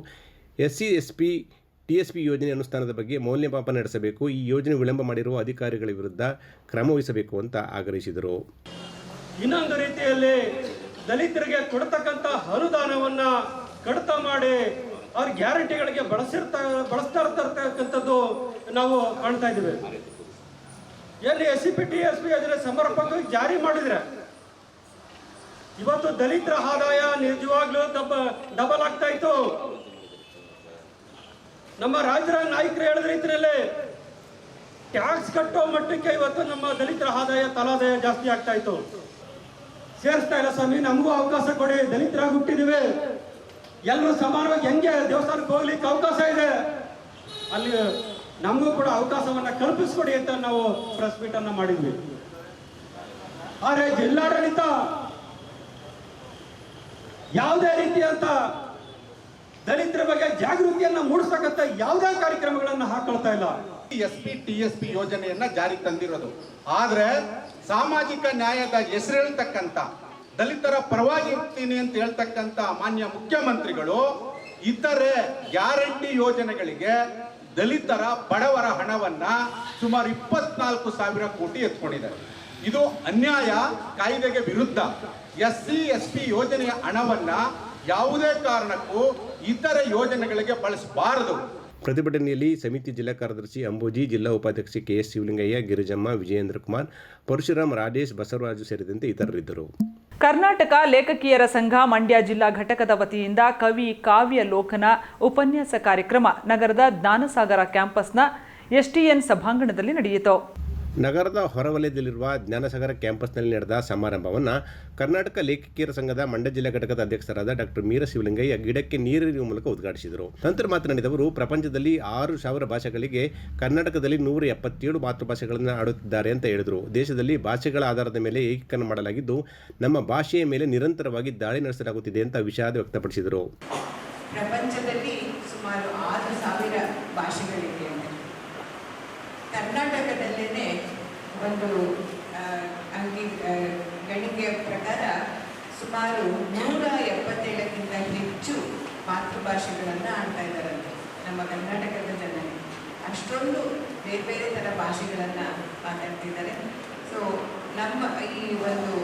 SC, SP, TSP ಯೋಜನೆ ಅನುಷ್ಠಾನದ ಬಗ್ಗೆ ಮೌಲ್ಯಮಾಪನ ನಡೆಸಬೇಕು. ಈ ಯೋಜನೆ ವಿಳಂಬ ಮಾಡಿರುವ ಅಧಿಕಾರಿಗಳ ವಿರುದ್ಧ ಕ್ರಮ ವಹಿಸಬೇಕು ಅಂತ ಆಗ್ರಹಿಸಿದರು. ಇನ್ನೊಂದು ರೀತಿಯಲ್ಲಿ ದಲಿತರಿಗೆ ಕೊಡತಕ್ಕಂಥ ಅನುದಾನವನ್ನ ಕಡಿತ ಮಾಡಿ ಅವ್ರ ಗ್ಯಾರಂಟಿಗಳಿಗೆ ಬಳಸ್ತಾ ಇರ್ತಕ್ಕಂಥದ್ದು ನಾವು ಕಾಣ್ತಾ ಇದ್ದೀವಿ. ಎಲ್ಲಿ SC, TSP ಯೋಜನೆ ಸಮರ್ಪಕವಾಗಿ ಜಾರಿ ಮಾಡಿದ್ರೆ ಇವತ್ತು ದಲಿತರ ಆದಾಯ ನಿಜವಾಗ್ಲೂ ಡಬಲ್ ಆಗ್ತಾ ಇತ್ತು. ನಮ್ಮ ರಾಜ್ಯದ ನಾಯಕರು ಹೇಳಿದ ರೀತಿಯಲ್ಲಿ ಟ್ಯಾಕ್ಸ್ ಕಟ್ಟೋ ಮಟ್ಟಕ್ಕೆ ಇವತ್ತು ನಮ್ಮ ದಲಿತರ ಆದಾಯ ತಲಾದಾಯ ಜಾಸ್ತಿ ಆಗ್ತಾ ಇತ್ತು. ಸೇರಿಸ್ತಾ ಇಲ್ಲ ಸ್ವಾಮಿ, ನಮಗೂ ಅವಕಾಶ ಕೊಡಿ, ದಲಿತರಾಗಿ ಹುಟ್ಟಿದಿವೆ, ಎಲ್ಲರೂ ಸಮಾನವಾಗಿ ಹೆಂಗೆ ದೇವಸ್ಥಾನಕ್ಕೆ ಹೋಗ್ಲಿಕ್ಕೆ ಅವಕಾಶ ಇದೆ, ಅಲ್ಲಿ ನಮಗೂ ಕೂಡ ಅವಕಾಶವನ್ನ ಕಲ್ಪಿಸ್ಕೊಡಿ ಅಂತ ನಾವು ಪ್ರೆಸ್ ಮೀಟ್ ಅನ್ನ ಮಾಡಿದ್ವಿ. ಆದರೆ ಜಿಲ್ಲಾಡಳಿತ ಯಾವುದೇ ರೀತಿಯಂತ ದಲಿತರ ಬಗ್ಗೆ ಜಾಗೃತಿಯನ್ನ ಮೂಡಿಸತಕ್ಕಂಥ ಯಾವುದೇ ಕಾರ್ಯಕ್ರಮಗಳನ್ನ ಹಾಕೊಳ್ತಾ ಇಲ್ಲ. SP, TSP ಯೋಜನೆಯನ್ನ ಜಾರಿಗೆ ತಂದಿರೋದು. ಆದ್ರೆ ಸಾಮಾಜಿಕ ನ್ಯಾಯದ ಹೆಸರೇಳ್ತಕ್ಕಂಥ, ದಲಿತರ ಪರವಾಗಿ ಇರ್ತೀನಿ ಅಂತ ಹೇಳ್ತಕ್ಕಂಥ ಮಾನ್ಯ ಮುಖ್ಯಮಂತ್ರಿಗಳು ಇತರೆ ಗ್ಯಾರಂಟಿ ಯೋಜನೆಗಳಿಗೆ ದಲಿತರ ಬಡವರ ಹಣವನ್ನ ಸುಮಾರು 24,000 ಕೋಟಿ ಎತ್ಕೊಂಡಿದ್ದಾರೆ. ಇದು ಅನ್ಯಾಯ, ಕಾಯ್ದೆಗೆ ವಿರುದ್ಧ. SC, SP ಯೋಜನೆಯ ಹಣವನ್ನ ಯಾವುದೇ ಕಾರಣಕ್ಕೂ ಇತರೆ ಯೋಜನೆಗಳಿಗೆ ಬಳಸಬಾರದು. ಪ್ರತಿಭಟನೆಯಲ್ಲಿ ಸಮಿತಿ ಜಿಲ್ಲಾ ಕಾರ್ಯದರ್ಶಿ ಅಂಬೋಜಿ, ಜಿಲ್ಲಾ ಉಪಾಧ್ಯಕ್ಷ KS ಶಿವಲಿಂಗಯ್ಯ, ಗಿರಿಜಮ್ಮ, ವಿಜಯೇಂದ್ರ ಕುಮಾರ್, ಪರಶುರಾಮ್, ರಾಜೇಶ್, ಬಸವರಾಜು ಸೇರಿದಂತೆ ಇತರರಿದ್ದರು. ಕರ್ನಾಟಕ ಲೇಖಕಿಯರ ಸಂಘ ಮಂಡ್ಯ ಜಿಲ್ಲಾ ಘಟಕದ ವತಿಯಿಂದ ಕವಿ ಕಾವ್ಯ ಲೋಕನ ಉಪನ್ಯಾಸ ಕಾರ್ಯಕ್ರಮ ನಗರದ ಜ್ಞಾನಸಾಗರ ಕ್ಯಾಂಪಸ್ನ STN ಸಭಾಂಗಣದಲ್ಲಿ ನಡೆಯಿತು. ನಗರದ ಹೊರವಲಯದಲ್ಲಿರುವ ಜ್ಞಾನಸಾಗರ ಕ್ಯಾಂಪಸ್ನಲ್ಲಿ ನಡೆದ ಸಮಾರಂಭವನ್ನು ಕರ್ನಾಟಕ ಲೇಖಕಿಯರ ಸಂಘದ ಮಂಡ್ಯ ಜಿಲ್ಲಾ ಘಟಕದ ಅಧ್ಯಕ್ಷರಾದ ಡಾಕ್ಟರ್ ಮೀರ ಶಿವಲಿಂಗಯ್ಯ ಗಿಡಕ್ಕೆ ನೀರೆರೆಯುವ ಮೂಲಕ ಉದ್ಘಾಟಿಸಿದರು. ನಂತರ ಮಾತನಾಡಿದವರು, ಪ್ರಪಂಚದಲ್ಲಿ 6,000 ಭಾಷೆಗಳಿಗೆ ಕರ್ನಾಟಕದಲ್ಲಿ 177 ಮಾತೃಭಾಷೆಗಳನ್ನು ಆಡುತ್ತಿದ್ದಾರೆ ಅಂತ ಹೇಳಿದರು. ದೇಶದಲ್ಲಿ ಭಾಷೆಗಳ ಆಧಾರದ ಮೇಲೆ ಏಕೀಕರಣ ಮಾಡಲಾಗಿದ್ದು, ನಮ್ಮ ಭಾಷೆಯ ಮೇಲೆ ನಿರಂತರವಾಗಿ ದಾಳಿ ನಡೆಸಲಾಗುತ್ತಿದೆ ಅಂತ ವಿಷಾದ ವ್ಯಕ್ತಪಡಿಸಿದರು. ಪ್ರಪಂಚದಲ್ಲಿ ಸುಮಾರು 6,000 ಭಾಷೆಗಳಿವೆ. ಕರ್ನಾಟಕದಲ್ಲೇ ಒಂದು ಗಣಿಕೆಯ ಪ್ರಕಾರ ಸುಮಾರು 177ಕ್ಕಿಂತ ಹೆಚ್ಚು ಮಾತೃಭಾಷೆಗಳನ್ನು ಆಡ್ತಾ ಇದ್ದಾರಂತೆ ನಮ್ಮ ಕರ್ನಾಟಕದ ಜನರು. ಅಷ್ಟೊಂದು ಬೇರೆ ಬೇರೆ ಥರ ಭಾಷೆಗಳನ್ನು ಮಾತಾಡ್ತಿದ್ದಾರೆ. ಸೊ ನಮ್ಮ ಈ ಒಂದು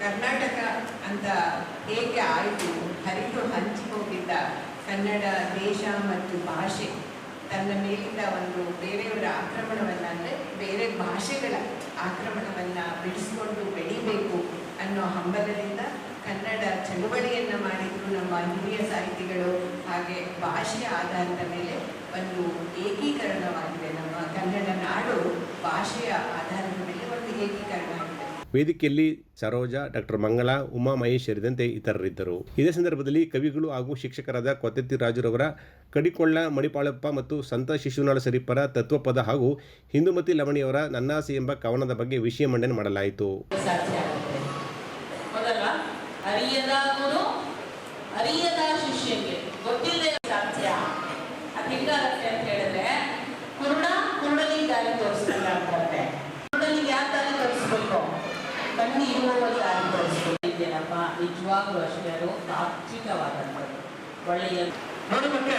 ಕರ್ನಾಟಕ ಅಂತ ಹೇಗೆ ಆಯಿತು, ಹರಿದು ಹಂಚಿ ಹೋಗಿದ್ದ ಕನ್ನಡ ದೇಶ ಮತ್ತು ಭಾಷೆ ತನ್ನ ಮೇಲಿಂದ ಒಂದು ಬೇರೆಯವರ ಆಕ್ರಮಣವನ್ನು, ಅಂದರೆ ಬೇರೆ ಭಾಷೆಗಳ ಆಕ್ರಮಣವನ್ನು ಬಿಡಿಸ್ಕೊಂಡು ಬೆಳಿಬೇಕು ಅನ್ನೋ ಹಂಬಲದಿಂದ ಕನ್ನಡ ಚಳುವಳಿಯನ್ನು ಮಾಡಿದ್ರು ನಮ್ಮ ಹಿರಿಯ ಸಾಹಿತಿಗಳು. ಹಾಗೆ ಭಾಷೆಯ ಆಧಾರದ ಮೇಲೆ ಒಂದು ಏಕೀಕರಣವಾಗಿದೆ. ನಮ್ಮ ಕನ್ನಡ ನಾಡು ಭಾಷೆಯ ಆಧಾರದ ಮೇಲೆ ಒಂದು ಏಕೀಕರಣ ಆಗಿದೆ. ವೇದಿಕೆಯಲ್ಲಿ ಸರೋಜಾ, ಡಾಕ್ಟರ್ ಮಂಗಳಾ, ಉಮಾ ಮಹೇಶ್ ಸೇರಿದಂತೆ ಇತರರಿದ್ದರು. ಇದೇ ಸಂದರ್ಭದಲ್ಲಿ ಕವಿಗಳು ಹಾಗೂ ಶಿಕ್ಷಕರಾದ ಕೊತ್ತೆತ್ತಿ ರಾಜುರವರ ಕಡಿಕೊಳ್ಳ ಮಣಿಪಾಳಪ್ಪ ಮತ್ತು ಸಂತ ಶಿಶುನಾಳ ಸರಿಪರ ತತ್ವಪದ ಹಾಗೂ ಹಿಂದುಮತಿ ಲವಣಿಯವರ ನನ್ನಾಸೆ ಎಂಬ ಕವನದ ಬಗ್ಗೆ ವಿಷಯ ಮಂಡನೆ ಮಾಡಲಾಯಿತು. ಅರಿಯದ ಗುರು ಅರಿಯದ ಶಿಷ್ಯಕ್ಕೆ ಗೊತ್ತಿಲ್ಲದೆ ಸಾಧ್ಯ. ಅದು ಹೆಂಗಾಗತ್ತೆ ಅಂತ ಹೇಳಿದ್ರೆ, ಕುರುಡನಿಗೆ ದಾರಿ ತೋರಿಸ್ತಾರೆ ಅಂತಾರೆ. ಕುರುಡನಿಗೆ ಯಾವ ದಾರಿ ತೋರಿಸ್ಬೇಕು? ಕಣ್ಣು ಇರುವವ ದಾರಿ ತೋರಿಸ್ಬೇಕಿದ್ದೇನಪ್ಪ. ನಿಜವಾಗ್ಲೂ ಅಷ್ಟೇ ಅದು ತಾತ್ವಿಕವಾದಂಥದ್ದು, ಒಳ್ಳೆಯ ನೋಡಿ. ಮತ್ತೆ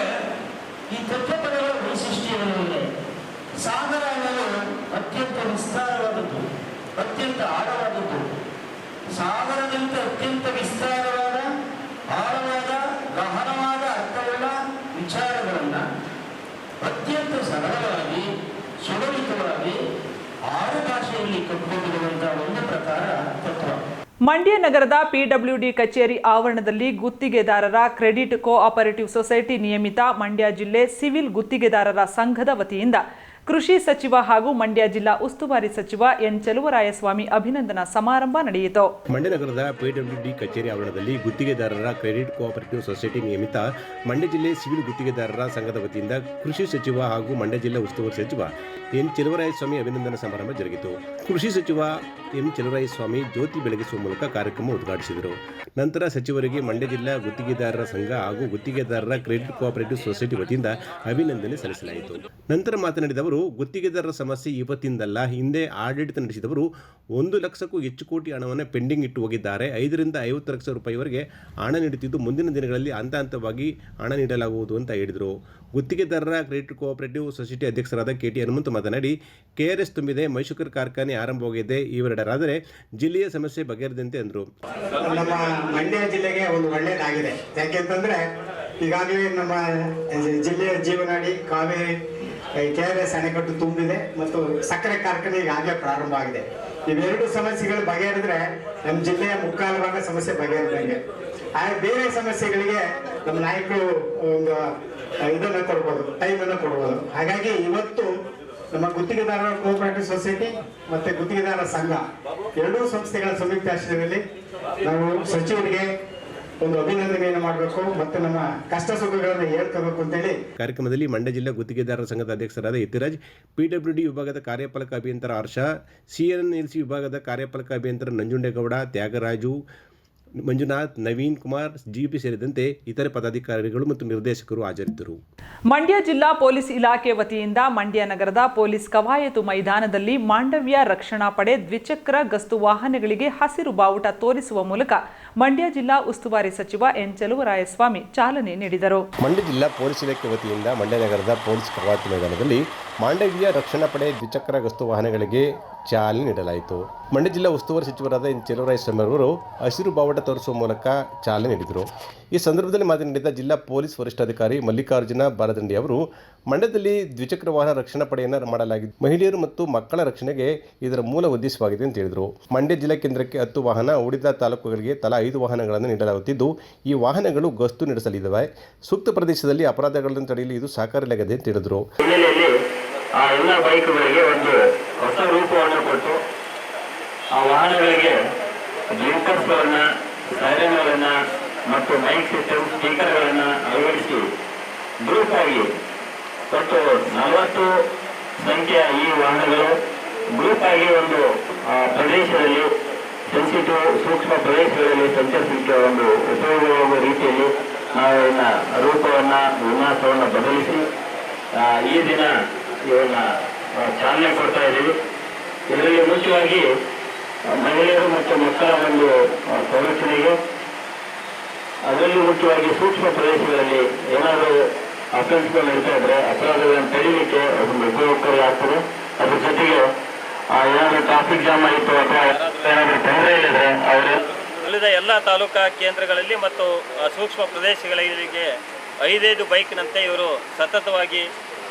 ಈ ತತ್ವಪದಗಳ ವೈಶಿಷ್ಟ್ಯಗಳಿವೆ. ಸಾಗರ ಅನ್ನೋದು ಅತ್ಯಂತ ವಿಸ್ತಾರವಾದದ್ದು, ಅತ್ಯಂತ ಆಳವಾದದ್ದು. ಸಾಗರದಂತೆ ಅತ್ಯಂತ ವಿಸ್ತಾರವಾದ, ಆಳವಾದ, ಗಹನವಾದ ಅರ್ಥವುಳ್ಳ ವಿಚಾರಗಳನ್ನು ಅತ್ಯಂತ ಸರಳವಾಗಿ, ಸುಲಲಿತವಾಗಿ 6 ಭಾಷೆಯಲ್ಲಿ ಕಟ್ಟಿಕೊಂಡಿರುವಂತಹ ಒಂದು ಪ್ರಕಾರ ತತ್ವ. ಮಂಡ್ಯ ನಗರದ ಪಿಡಬ್ಲ್ಯೂಡಿ ಕಚೇರಿ ಆವರಣದಲ್ಲಿ ಗುತ್ತಿಗೆದಾರರ ಕ್ರೆಡಿಟ್ ಕೋಆಪರೇಟಿವ್ ಸೊಸೈಟಿ ನಿಯಮಿತ ಮಂಡ್ಯ ಜಿಲ್ಲೆ ಸಿವಿಲ್ ಗುತ್ತಿಗೆದಾರರ ಸಂಘದ ವತಿಯಿಂದ ಕೃಷಿ ಸಚಿವ ಹಾಗೂ ಮಂಡ್ಯ ಜಿಲ್ಲಾ ಉಸ್ತುವಾರಿ ಸಚಿವ ಎನ್ ಚೆಲುವರಾಯಸ್ವಾಮಿ ಅಭಿನಂದನಾ ಸಮಾರಂಭ ನಡೆಯಿತು. ಮಂಡ್ಯ ನಗರದ ಪಿಡಬ್ಲ್ಯೂಡಿ ಕಚೇರಿ ಆವರಣದಲ್ಲಿ ಗುತ್ತಿಗೆದಾರರ ಕ್ರೆಡಿಟ್ ಕೋಆಪರೇಟಿವ್ ಸೊಸೈಟಿ ನಿಯಮಿತ ಮಂಡ್ಯ ಜಿಲ್ಲೆ ಸಿವಿಲ್ ಗುತ್ತಿಗೆದಾರರ ಸಂಘದ ವತಿಯಿಂದ ಕೃಷಿ ಸಚಿವ ಹಾಗೂ ಮಂಡ್ಯ ಜಿಲ್ಲಾ ಉಸ್ತುವಾರಿ ಸಚಿವ ಎನ್ ಚೆಲುವರಾಯಸ್ವಾಮಿ ಅಭಿನಂದನಾ ಸಮಾರಂಭ ಜರುಗಿತು. ಕೃಷಿ ಸಚಿವ ಎನ್ ಚೆಲುವರಾಯಸ್ವಾಮಿ ಜ್ಯೋತಿ ಬೆಳಗಿಸುವ ಮೂಲಕ ಕಾರ್ಯಕ್ರಮ ಉದ್ಘಾಟಿಸಿದರು. ನಂತರ ಸಚಿವರಿಗೆ ಮಂಡ್ಯ ಜಿಲ್ಲಾ ಗುತ್ತಿಗೆದಾರರ ಸಂಘ ಹಾಗೂ ಗುತ್ತಿಗೆದಾರರ ಕ್ರೆಡಿಟ್ ಕೋಆಪರೇಟಿವ್ ಸೊಸೈಟಿ ವತಿಯಿಂದ ಅಭಿನಂದನೆ ಸಲ್ಲಿಸಲಾಯಿತು. ನಂತರ ಮಾತನಾಡಿದ ಅವರು, ಗುತ್ತಿಗೆದಾರರ ಸಮಸ್ಯೆ ಇವತ್ತಿಂದಲ್ಲ, ಹಿಂದೆ ಆಡಳಿತ ನಡೆಸಿದವರು 1 ಲಕ್ಷಕ್ಕೂ ಹೆಚ್ಚು ಕೋಟಿ ಹಣವನ್ನು ಪೆಂಡಿಂಗ್ ಇಟ್ಟು ಹೋಗಿದ್ದಾರೆ. 5 ರಿಂದ 50 ಲಕ್ಷ ರೂಪಾಯಿವರೆಗೆ ಹಣ ನೀಡುತ್ತಿದ್ದು ಮುಂದಿನ ದಿನಗಳಲ್ಲಿ ಹಂತ ಹಂತವಾಗಿ ಹಣ ನೀಡಲಾಗುವುದು ಅಂತ ಹೇಳಿದರು. ಗುತ್ತಿಗೆದಾರರ ಕ್ರೆಡಿಟ್ ಕೋಆಪರೇಟಿವ್ ಸೊಸೈಟಿ ಅಧ್ಯಕ್ಷರಾದ KT ಹನುಮಂತ ಮಾತನಾಡಿ, KRS ತುಂಬಿದೆ, ಮೈಸೂರು ಕಾರ್ಖಾನೆ ಆರಂಭವಾಗಿದೆ, ಇವೆರಡರಾದರೆ ಜಿಲ್ಲೆಯ ಸಮಸ್ಯೆ ಬಗೆಹರಿದಂತೆ ಎಂದರು. ನಮ್ಮ ಮಂಡ್ಯ ಜಿಲ್ಲೆಗೆ ಒಂದು ಒಳ್ಳೆಯದಾಗಿದೆ. ಯಾಕೆಂತಂದ್ರೆ ಈಗಾಗಲೇ ನಮ್ಮ ಜಿಲ್ಲೆಯ ಜೀವನಾಡಿ ಕಾವೇರಿ KRS ಅಣೆಕಟ್ಟು ತುಂಬಿದೆ ಮತ್ತು ಸಕ್ಕರೆ ಕಾರ್ಖಾನೆ ಈಗಾಗಲೇ ಪ್ರಾರಂಭ ಆಗಿದೆ. ಇವೆರಡು ಸಮಸ್ಯೆಗಳು ಬಗೆಹರಿದ್ರೆ ನಮ್ಮ ಜಿಲ್ಲೆಯ ಮುಕ್ಕಾಲು ಭಾಗ ಸಮಸ್ಯೆ ಬಗೆಹರಿದಂಗೆ. ಬೇರೆ ಸಮಸ್ಯೆಗಳಿಗೆ ನಮ್ಮ ನಾಯಕರು ಒಂದು ಇದನ್ನು ಕೊಡ್ಬೋದು, ಟೈಮನ್ನು ಕೊಡ್ಬೋದು. ಹಾಗಾಗಿ ಇವತ್ತು ನಮ್ಮ ಗುತ್ತಿಗೆದಾರರ ಕೋಆಪರೇಟಿವ್ ಸೊಸೈಟಿ ಮತ್ತೆ ಗುತ್ತಿಗೆದಾರರ ಸಂಘ ಎರಡೂ ಸಂಸ್ಥೆಗಳ ಸಂಯುಕ್ತ ಆಶ್ರಯದಲ್ಲಿ ನಾವು ಸಚಿವರಿಗೆ ಒಂದು ಅಭಿನಂದನೆಯನ್ನು ಮಾಡಬೇಕು ಮತ್ತು ನಮ್ಮ ಕಷ್ಟ ಸುಖಗಳನ್ನು ಹೇಳ್ಕೋಬೇಕು ಅಂತೇಳಿ. ಕಾರ್ಯಕ್ರಮದಲ್ಲಿ ಮಂಡ್ಯ ಜಿಲ್ಲಾ ಗುತ್ತಿಗೆದಾರರ ಸಂಘದ ಅಧ್ಯಕ್ಷರಾದ ಯತಿರಾಜ್, ಪಿಡಬ್ಲ್ಯೂಡಿ ವಿಭಾಗದ ಕಾರ್ಯಪಾಲಕ ಅಭಿಯಂತರ ಹರ್ಷ, CNLC ವಿಭಾಗದ ಕಾರ್ಯಪಾಲಕ ಅಭಿಯಂತರ ನಂಜುಂಡೇಗೌಡ, ತ್ಯಾಗರಾಜು, ಮಂಜುನಾಥ್, ನವೀನ್ ಕುಮಾರ್, GP ಸೇರಿದಂತೆ ಇತರೆ ಪದಾಧಿಕಾರಿಗಳು ಮತ್ತು ನಿರ್ದೇಶಕರು ಹಾಜರಿದ್ದರು. ಮಂಡ್ಯ ಜಿಲ್ಲಾ ಪೊಲೀಸ್ ಇಲಾಖೆ ವತಿಯಿಂದ ಮಂಡ್ಯ ನಗರದ ಪೊಲೀಸ್ ಕವಾಯತು ಮೈದಾನದಲ್ಲಿ ಮಾಂಡವ್ಯ ರಕ್ಷಣಾ ಪಡೆ ದ್ವಿಚಕ್ರ ಗಸ್ತು ವಾಹನಗಳಿಗೆ ಹಸಿರು ಬಾವುಟ ತೋರಿಸುವ ಮೂಲಕ ಮಂಡ್ಯ ಜಿಲ್ಲಾ ಉಸ್ತುವಾರಿ ಸಚಿವ ಎನ್ ಚೆಲುವರಾಯಸ್ವಾಮಿ ಚಾಲನೆ ನೀಡಿದರು. ಮಂಡ್ಯ ಜಿಲ್ಲಾ ಪೊಲೀಸ್ ಇಲಾಖೆ ವತಿಯಿಂದ ಮಂಡ್ಯ ನಗರದ ಪೊಲೀಸ್ ಕವಾಯತು ಮೈದಾನದಲ್ಲಿ ಮಾಂಡವ್ಯ ರಕ್ಷಣಾ ಪಡೆ ದ್ವಿಚಕ್ರ ಗಸ್ತು ವಾಹನಗಳಿಗೆ ಚಾಲನೆ ನೀಡಲಾಯಿತು. ಮಂಡ್ಯ ಜಿಲ್ಲಾ ಉಸ್ತುವಾರಿ ಸಚಿವರಾದ ಎನ್ ಚೆಲುವರಾಯಸ್ವಾಮಿ ಅವರು ಹಸಿರು ಬಾವುಟ ತೋರಿಸುವ ಮೂಲಕ ಚಾಲನೆ ನೀಡಿದರು. ಈ ಸಂದರ್ಭದಲ್ಲಿ ಮಾತನಾಡಿದ ಜಿಲ್ಲಾ ಪೊಲೀಸ್ ವರಿಷ್ಠಾಧಿಕಾರಿ ಮಲ್ಲಿಕಾರ್ಜುನ ಬಾಲದಂಡಿ ಅವರು, ಮಂಡ್ಯದಲ್ಲಿ ದ್ವಿಚಕ್ರ ವಾಹನ ರಕ್ಷಣಾ ಪಡೆಯನ್ನು ಮಾಡಲಾಗಿದ್ದು ಮಹಿಳೆಯರು ಮತ್ತು ಮಕ್ಕಳ ರಕ್ಷಣೆಗೆ ಇದರ ಮೂಲ ಉದ್ದೇಶವಾಗಿದೆ ಅಂತ ಹೇಳಿದರು. ಮಂಡ್ಯ ಜಿಲ್ಲಾ ಕೇಂದ್ರಕ್ಕೆ 10 ವಾಹನ, ಉಳಿದ ತಾಲೂಕುಗಳಿಗೆ ತಲಾ 5 ವಾಹನಗಳನ್ನು ನೀಡಲಾಗುತ್ತಿದ್ದು ಈ ವಾಹನಗಳು ಗಸ್ತು ನಡೆಸಲಿವೆ. ಸೂಕ್ತ ಪ್ರದೇಶದಲ್ಲಿ ಅಪರಾಧಗಳನ್ನು ತಡೆಯಲು ಇದು ಸಹಕಾರಿಯಾಗಿದೆ ಅಂತ ಹೇಳಿದರು. ಆ ಎಲ್ಲ ಬೈಕ್ಗಳಿಗೆ ಒಂದು ಹೊಸ ರೂಪವನ್ನು ಕೊಟ್ಟು ಆ ವಾಹನಗಳಿಗೆ ಬ್ಲಿಂಕರ್ಸ್ಗಳನ್ನು, ಸೈರನ್ಗಳನ್ನು ಮತ್ತು ಮೈಕ್ ಸಿಸ್ಟಮ್, ಸ್ಪೀಕರ್ಗಳನ್ನು ಅಳವಡಿಸಿ ಗ್ರೂಪ್ ಆಗಿ ಒಟ್ಟು 40 ಸಂಖ್ಯೆಯ ಈ ವಾಹನಗಳು ಗ್ರೂಪ್ ಆಗಿ ಒಂದು ಪ್ರದೇಶದಲ್ಲಿ ಸೆನ್ಸಿಟಿವ್ ಸೂಕ್ಷ್ಮ ಪ್ರದೇಶಗಳಲ್ಲಿ ಸಂಚರಿಸಲಿಕ್ಕೆ ಒಂದು ಉಪಯೋಗವಾಗುವ ರೀತಿಯಲ್ಲಿ ನಾವು ಇವನ್ನ ರೂಪವನ್ನು, ವಿನ್ಯಾಸವನ್ನು ಬದಲಿಸಿ ಈ ದಿನ ಇವನ್ನ ಚಾಲನೆ ಕೊಡ್ತಾ ಇದ್ದೀವಿ. ಇದರಲ್ಲಿ ಮುಖ್ಯವಾಗಿ ಮಹಿಳೆಯರು ಮತ್ತು ಮಕ್ಕಳ ಒಂದು ಸಂರಕ್ಷಣೆಗೆ, ಅದರಲ್ಲೂ ಮುಖ್ಯವಾಗಿ ಸೂಕ್ಷ್ಮ ಪ್ರದೇಶಗಳಲ್ಲಿ ಏನಾದರೂ ಅಫೆನ್ಸ್ಗಳು ನಡೀತಾ ಇದ್ರೆ ಅಪರಾಧಗಳನ್ನು ತಡೀಲಿಕ್ಕೆ ಒಂದು ಉಪಯುಕ್ತವಾಗಿ ಆಗ್ತದೆ. ಅದ್ರ ಜೊತೆಗೆ ಏನಾದರೂ ಟ್ರಾಫಿಕ್ ಜಾಮ್ ಆಯಿತು ಅಥವಾ ಏನಾದರೂ ತೊಂದರೆ ಇಲ್ಲಿದ್ರೆ ಅವರು ಉಳಿದ ಎಲ್ಲ ತಾಲೂಕಾ ಕೇಂದ್ರಗಳಲ್ಲಿ ಮತ್ತು ಸೂಕ್ಷ್ಮ ಪ್ರದೇಶಗಳಿಗೆ 5 ಬೈಕ್ನಂತೆ ಇವರು ಸತತವಾಗಿ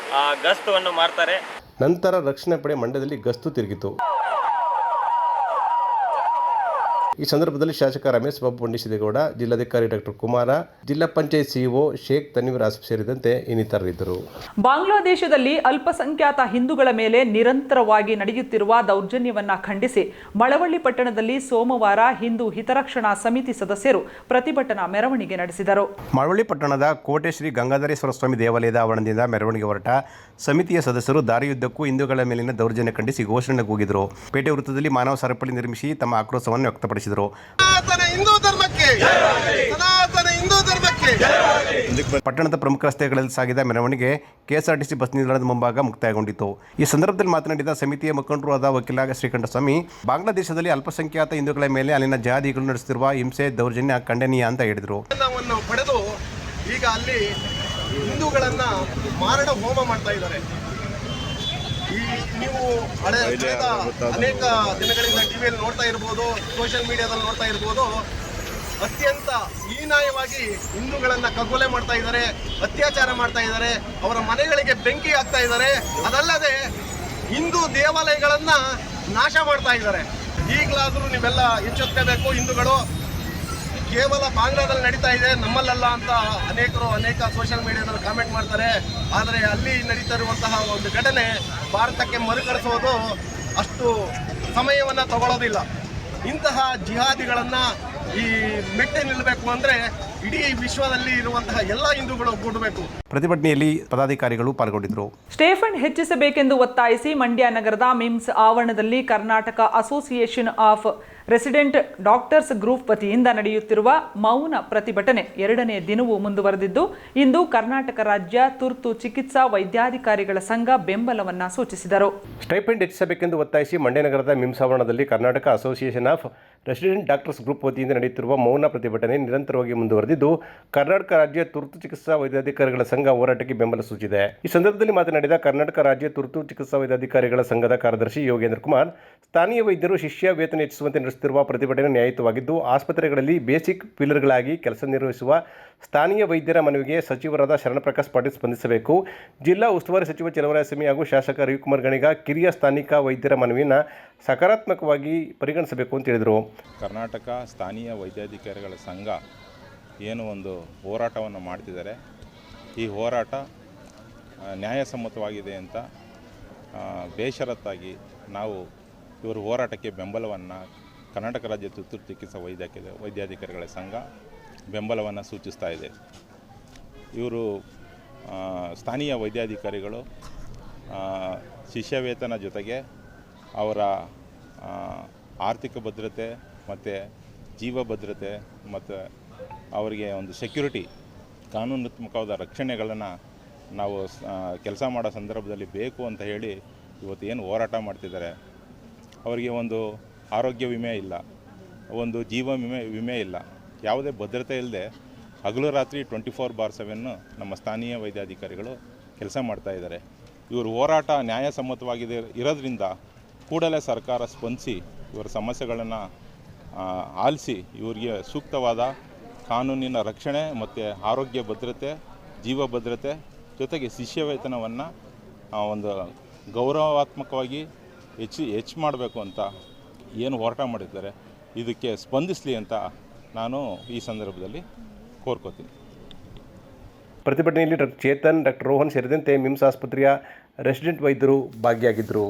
ಗಸ್ತವನ್ನು ಮಾಡ್ತಾರೆ. ನಂತರ ರಕ್ಷಣಾ ಪಡೆ ಮಂಡ್ಯದಲ್ಲಿ ಗಸ್ತು ತಿರುಗಿತು. ಈ ಸಂದರ್ಭದಲ್ಲಿ ಶಾಸಕ ರಮೇಶ್ ಬಾಬು ಪಂಡಿಸಿದೇಗೌಡ, ಜಿಲ್ಲಾಧಿಕಾರಿ ಡಾಕ್ಟರ್ ಕುಮಾರ, ಜಿಲ್ಲಾ ಪಂಚಾಯತ್ ಸಿಇಒ ಶೇಖ್ ತನ್ವೀರ್ ಆಸಿಫ್ ಸೇರಿದಂತೆ ಇನ್ನಿತರರಿದ್ದರು. ಬಾಂಗ್ಲಾದೇಶದಲ್ಲಿ ಅಲ್ಪಸಂಖ್ಯಾತ ಹಿಂದೂಗಳ ಮೇಲೆ ನಿರಂತರವಾಗಿ ನಡೆಯುತ್ತಿರುವ ದೌರ್ಜನ್ಯವನ್ನ ಖಂಡಿಸಿ ಮಳವಳ್ಳಿ ಪಟ್ಟಣದಲ್ಲಿ ಸೋಮವಾರ ಹಿಂದೂ ಹಿತರಕ್ಷಣಾ ಸಮಿತಿ ಸದಸ್ಯರು ಪ್ರತಿಭಟನಾ ಮೆರವಣಿಗೆ ನಡೆಸಿದರು. ಮಳವಳ್ಳಿ ಪಟ್ಟಣದ ಕೋಟೆ ಶ್ರೀ ಗಂಗಾಧರೇಶ್ವರ ಸ್ವಾಮಿ ದೇವಾಲಯದ ಆವರಣದಿಂದ ಮೆರವಣಿಗೆ ಹೊರಟ ಸಮಿತಿಯ ಸದಸ್ಯರು ದಾರಿಯುದ್ದಕ್ಕೂ ಹಿಂದೂಗಳ ಮೇಲಿನ ದೌರ್ಜನ್ಯ ಖಂಡಿಸಿ ಘೋಷಣೆ ಕೂಗಿದರು. ಪೇಟೆ ವೃತ್ತದಲ್ಲಿ ಮಾನವ ಸರಪಳಿ ನಿರ್ಮಿಸಿ ತಮ್ಮ ಆಕ್ರೋಶವನ್ನು ವ್ಯಕ್ತಪಡಿಸಿದರು. ಪಟ್ಟಣದ ಪ್ರಮುಖ ರಸ್ತೆಗಳಲ್ಲಿ ಸಾಗಿದ ಮೆರವಣಿಗೆ ಕೆಎಸ್ಆರ್ಟಿಸಿ ಬಸ್ ನಿಲ್ದಾಣದ ಮುಂಭಾಗ ಮುಕ್ತಾಯಗೊಂಡಿತು. ಈ ಸಂದರ್ಭದಲ್ಲಿ ಮಾತನಾಡಿದ ಸಮಿತಿಯ ಮುಖಂಡರು ಆದ ವಕೀಲ ಶ್ರೀಕಂಠಸ್ವಾಮಿ, ಬಾಂಗ್ಲಾದೇಶದಲ್ಲಿ ಅಲ್ಪಸಂಖ್ಯಾತ ಹಿಂದೂಗಳ ಮೇಲೆ ಅಲ್ಲಿನ ಜಿಹಾದಿಗಳು ನಡೆಸುತ್ತಿರುವ ಹಿಂಸೆ ದೌರ್ಜನ್ಯ ಖಂಡನೀಯ ಅಂತ ಹೇಳಿದರು. ಪಡೆದು ಈಗ ಅಲ್ಲಿ ಹಿಂದೂಗಳನ್ನ ಮಾರಣ ಹೋಮ ಮಾಡ್ತಾ ಇದ್ದಾರೆ. ನೀವು ಕಳೆದ ಅನೇಕ ದಿನಗಳಿಂದ ಟಿವಿಯಲ್ಲಿ ನೋಡ್ತಾ ಇರ್ಬೋದು, ಸೋಷಿಯಲ್ ಮೀಡಿಯಾದಲ್ಲಿ ನೋಡ್ತಾ ಇರ್ಬೋದು, ಅತ್ಯಂತ ಹೀನಾಯವಾಗಿ ಹಿಂದೂಗಳನ್ನ ಕಗ್ಗೊಲೆ ಮಾಡ್ತಾ ಇದ್ದಾರೆ, ಅತ್ಯಾಚಾರ ಮಾಡ್ತಾ ಇದ್ದಾರೆ, ಅವರ ಮನೆಗಳಿಗೆ ಬೆಂಕಿ ಹಾಕ್ತಾ ಇದ್ದಾರೆ. ಅದಲ್ಲದೆ ಹಿಂದೂ ದೇವಾಲಯಗಳನ್ನ ನಾಶ ಮಾಡ್ತಾ ಇದ್ದಾರೆ. ಈಗಲಾದರೂ ನೀವೆಲ್ಲ ಎಚ್ಚೆತ್ತಬೇಕು. ಹಿಂದೂಗಳು ಕೇವಲ ಬಾಂಗ್ಲಾದಲ್ಲಿ ನಡೀತಾ ಇದೆ, ನಮ್ಮಲ್ಲಲ್ಲ ಅಂತ ಅನೇಕ ಸೋಷಿಯಲ್ ಮೀಡಿಯಾದಲ್ಲಿ ಕಾಮೆಂಟ್ ಮಾಡ್ತಾರೆ. ಆದರೆ ಅಲ್ಲಿ ನಡೀತಾ ಇರುವಂತಹ ಒಂದು ಘಟನೆ ಭಾರತಕ್ಕೆ ಮರುಕಳಿಸೋದು ಅಷ್ಟು ಸಮಯವನ್ನು ತಗೊಳ್ಳೋದಿಲ್ಲ. ಇಂತಹ ಜಿಹಾದಿಗಳನ್ನ ಈ ಮೆಟ್ಟಿ ನಿಲ್ಲಬೇಕು ಅಂದರೆ ಇಡೀ ವಿಶ್ವದಲ್ಲಿ ಇರುವಂತಹ ಎಲ್ಲ ಹಿಂದೂಗಳು ಒಗ್ಗೂಡಬೇಕು. ಪ್ರತಿಭಟನೆಯಲ್ಲಿ ಪದಾಧಿಕಾರಿಗಳು ಪಾಲ್ಗೊಂಡಿದ್ದರು. ಸ್ಟೇಫಂಡ್ ಹೆಚ್ಚಿಸಬೇಕೆಂದು ಒತ್ತಾಯಿಸಿ ಮಂಡ್ಯ ನಗರದ ಮಿಮ್ಸ್ ಆವರಣದಲ್ಲಿ Karnataka association of resident doctors group ವತಿಯಿಂದ ನಡೆಯುತ್ತಿರುವ ಮೌನ ಪ್ರತಿಭಟನೆ 2ನೇ ದಿನವೂ ಮುಂದುವರೆದಿದ್ದು, ಇಂದು ಕರ್ನಾಟಕ ರಾಜ್ಯ ತುರ್ತು ಚಿಕಿತ್ಸಾ ವೈದ್ಯಾಧಿಕಾರಿಗಳ ಸಂಘ ಬೆಂಬಲವನ್ನು ಸೂಚಿಸಿದರು. ಸ್ಟೈಪೆಂಡ್ ಹೆಚ್ಚಿಸಬೇಕೆಂದು ಒತ್ತಾಯಿಸಿ ಮಂಡ್ಯ ನಗರದ ಮಿಮ್ಸ್ ಆವರಣದಲ್ಲಿ Karnataka association of resident doctors group ವತಿಯಿಂದ ನಡೆಯುತ್ತಿರುವ ಮೌನ ಪ್ರತಿಭಟನೆ ನಿರಂತರವಾಗಿ ಮುಂದುವರೆದಿದ್ದು, ಕರ್ನಾಟಕ ರಾಜ್ಯ ತುರ್ತು ಚಿಕಿತ್ಸಾ ವೈದ್ಯಾಧಿಕಾರಿಗಳ ಸಂಘ ಹೋರಾಟಕ್ಕೆ ಬೆಂಬಲ ಸೂಚಿಸಿದೆ. ಈ ಸಂದರ್ಭದಲ್ಲಿ ಮಾತನಾಡಿದ ಕರ್ನಾಟಕ ರಾಜ್ಯ ತುರ್ತು ಚಿಕಿತ್ಸಾ ವೈದ್ಯಾಧಿಕಾರಿಗಳ ಸಂಘದ ಕಾರ್ಯದರ್ಶಿ ಯೋಗೇಂದ್ರ ಕುಮಾರ್, ಸ್ಥಾನೀಯ ವೈದ್ಯರು ಶಿಷ್ಯ ವೇತನ ಹೆಚ್ಚಿಸುವಂತೆ ನಡೆಸುತ್ತಿರುವ ಪ್ರತಿಭಟನೆ ನ್ಯಾಯಯುತವಾಗಿದ್ದು, ಆಸ್ಪತ್ರೆಗಳಲ್ಲಿ ಬೇಸಿಕ್ ಫಿಲ್ಲರ್ಗಳಾಗಿ ಕೆಲಸ ನಿರ್ವಹಿಸುವ ಸ್ಥಾನೀಯ ವೈದ್ಯರ ಮನವಿಗೆ ಸಚಿವರಾದ ಶರಣಪ್ರಕಾಶ್ ಪಾಟೀಲ್ ಸ್ಪಂದಿಸಬೇಕು. ಜಿಲ್ಲಾ ಉಸ್ತುವಾರಿ ಸಚಿವ ಚಲವರಾಯಸ್ವಾಮಿ ಹಾಗೂ ಶಾಸಕ ರವಿಕುಮಾರ್ ಗಣಿಗ ಕಿರಿಯ ಸ್ಥಾನಿಕ ವೈದ್ಯರ ಮನವಿಯನ್ನು ಸಕಾರಾತ್ಮಕವಾಗಿ ಪರಿಗಣಿಸಬೇಕು ಅಂತ ಹೇಳಿದರು. ಕರ್ನಾಟಕ ಸ್ಥಾನೀಯ ವೈದ್ಯಾಧಿಕಾರಿಗಳ ಸಂಘ ಏನು ಒಂದು ಹೋರಾಟವನ್ನು ಮಾಡ್ತಿದ್ದಾರೆ, ಈ ಹೋರಾಟ ನ್ಯಾಯಸಮ್ಮತವಾಗಿದೆ ಅಂತ ಬೇಷರತ್ತಾಗಿ ನಾವು ಇವರು ಹೋರಾಟಕ್ಕೆ ಬೆಂಬಲವನ್ನು ಕರ್ನಾಟಕ ರಾಜ್ಯ ತುರ್ತು ಚಿಕಿತ್ಸಾ ವೈದ್ಯಾಧಿಕಾರಿಗಳ ಸಂಘ ಬೆಂಬಲವನ್ನು ಸೂಚಿಸ್ತಾ ಇದೆ. ಇವರು ಸ್ಥಾನೀಯ ವೈದ್ಯಾಧಿಕಾರಿಗಳು ಶಿಷ್ಯ ವೇತನ ಜೊತೆಗೆ ಅವರ ಆರ್ಥಿಕ ಭದ್ರತೆ ಮತ್ತು ಜೀವ ಭದ್ರತೆ ಮತ್ತು ಅವರಿಗೆ ಒಂದು ಸೆಕ್ಯುರಿಟಿ, ಕಾನೂನಾತ್ಮಕವಾದ ರಕ್ಷಣೆಗಳನ್ನು ನಾವು ಕೆಲಸ ಮಾಡೋ ಸಂದರ್ಭದಲ್ಲಿ ಬೇಕು ಅಂತ ಹೇಳಿ ಇವತ್ತು ಏನು ಹೋರಾಟ ಮಾಡ್ತಿದ್ದಾರೆ. ಅವರಿಗೆ ಒಂದು ಆರೋಗ್ಯ ವಿಮೆ ಇಲ್ಲ, ಒಂದು ಜೀವ ವಿಮೆ ಇಲ್ಲ, ಯಾವುದೇ ಭದ್ರತೆ ಇಲ್ಲದೆ ಹಗಲು ರಾತ್ರಿ 24/7 ನಮ್ಮ ಸ್ಥಾನೀಯ ವೈದ್ಯಾಧಿಕಾರಿಗಳು ಕೆಲಸ ಮಾಡ್ತಾಯಿದ್ದಾರೆ. ಇವರು ಹೋರಾಟ ನ್ಯಾಯಸಮ್ಮತವಾಗಿದೆ ಇರೋದ್ರಿಂದ ಕೂಡಲೇ ಸರ್ಕಾರ ಸ್ಪಂದಿಸಿ ಇವರ ಸಮಸ್ಯೆಗಳನ್ನು ಆಲಿಸಿ ಇವರಿಗೆ ಸೂಕ್ತವಾದ ಕಾನೂನಿನ ರಕ್ಷಣೆ ಮತ್ತು ಆರೋಗ್ಯ ಭದ್ರತೆ, ಜೀವ ಭದ್ರತೆ ಜೊತೆಗೆ ಶಿಷ್ಯ ವೇತನವನ್ನು ಒಂದು ಗೌರವಾತ್ಮಕವಾಗಿ ಹೆಚ್ಚು ಮಾಡಬೇಕು ಅಂತ ಏನು ಹೋರಾಟ ಮಾಡಿದ್ದಾರೆ ಇದಕ್ಕೆ ಸ್ಪಂದಿಸಲಿ ಅಂತ ನಾನು ಈ ಸಂದರ್ಭದಲ್ಲಿ ಕೋರ್ಕೋತೀನಿ. ಪ್ರತಿಭಟನೆಯಲ್ಲಿ ಡಾಕ್ಟರ್ ಚೇತನ್, ಡಾಕ್ಟರ್ ರೋಹನ್ ಸೇರಿದಂತೆ ಮಿಮ್ಸ್ ಆಸ್ಪತ್ರೆಯ ರೆಸಿಡೆಂಟ್ ವೈದ್ಯರು ಭಾಗಿಯಾಗಿದ್ದರು.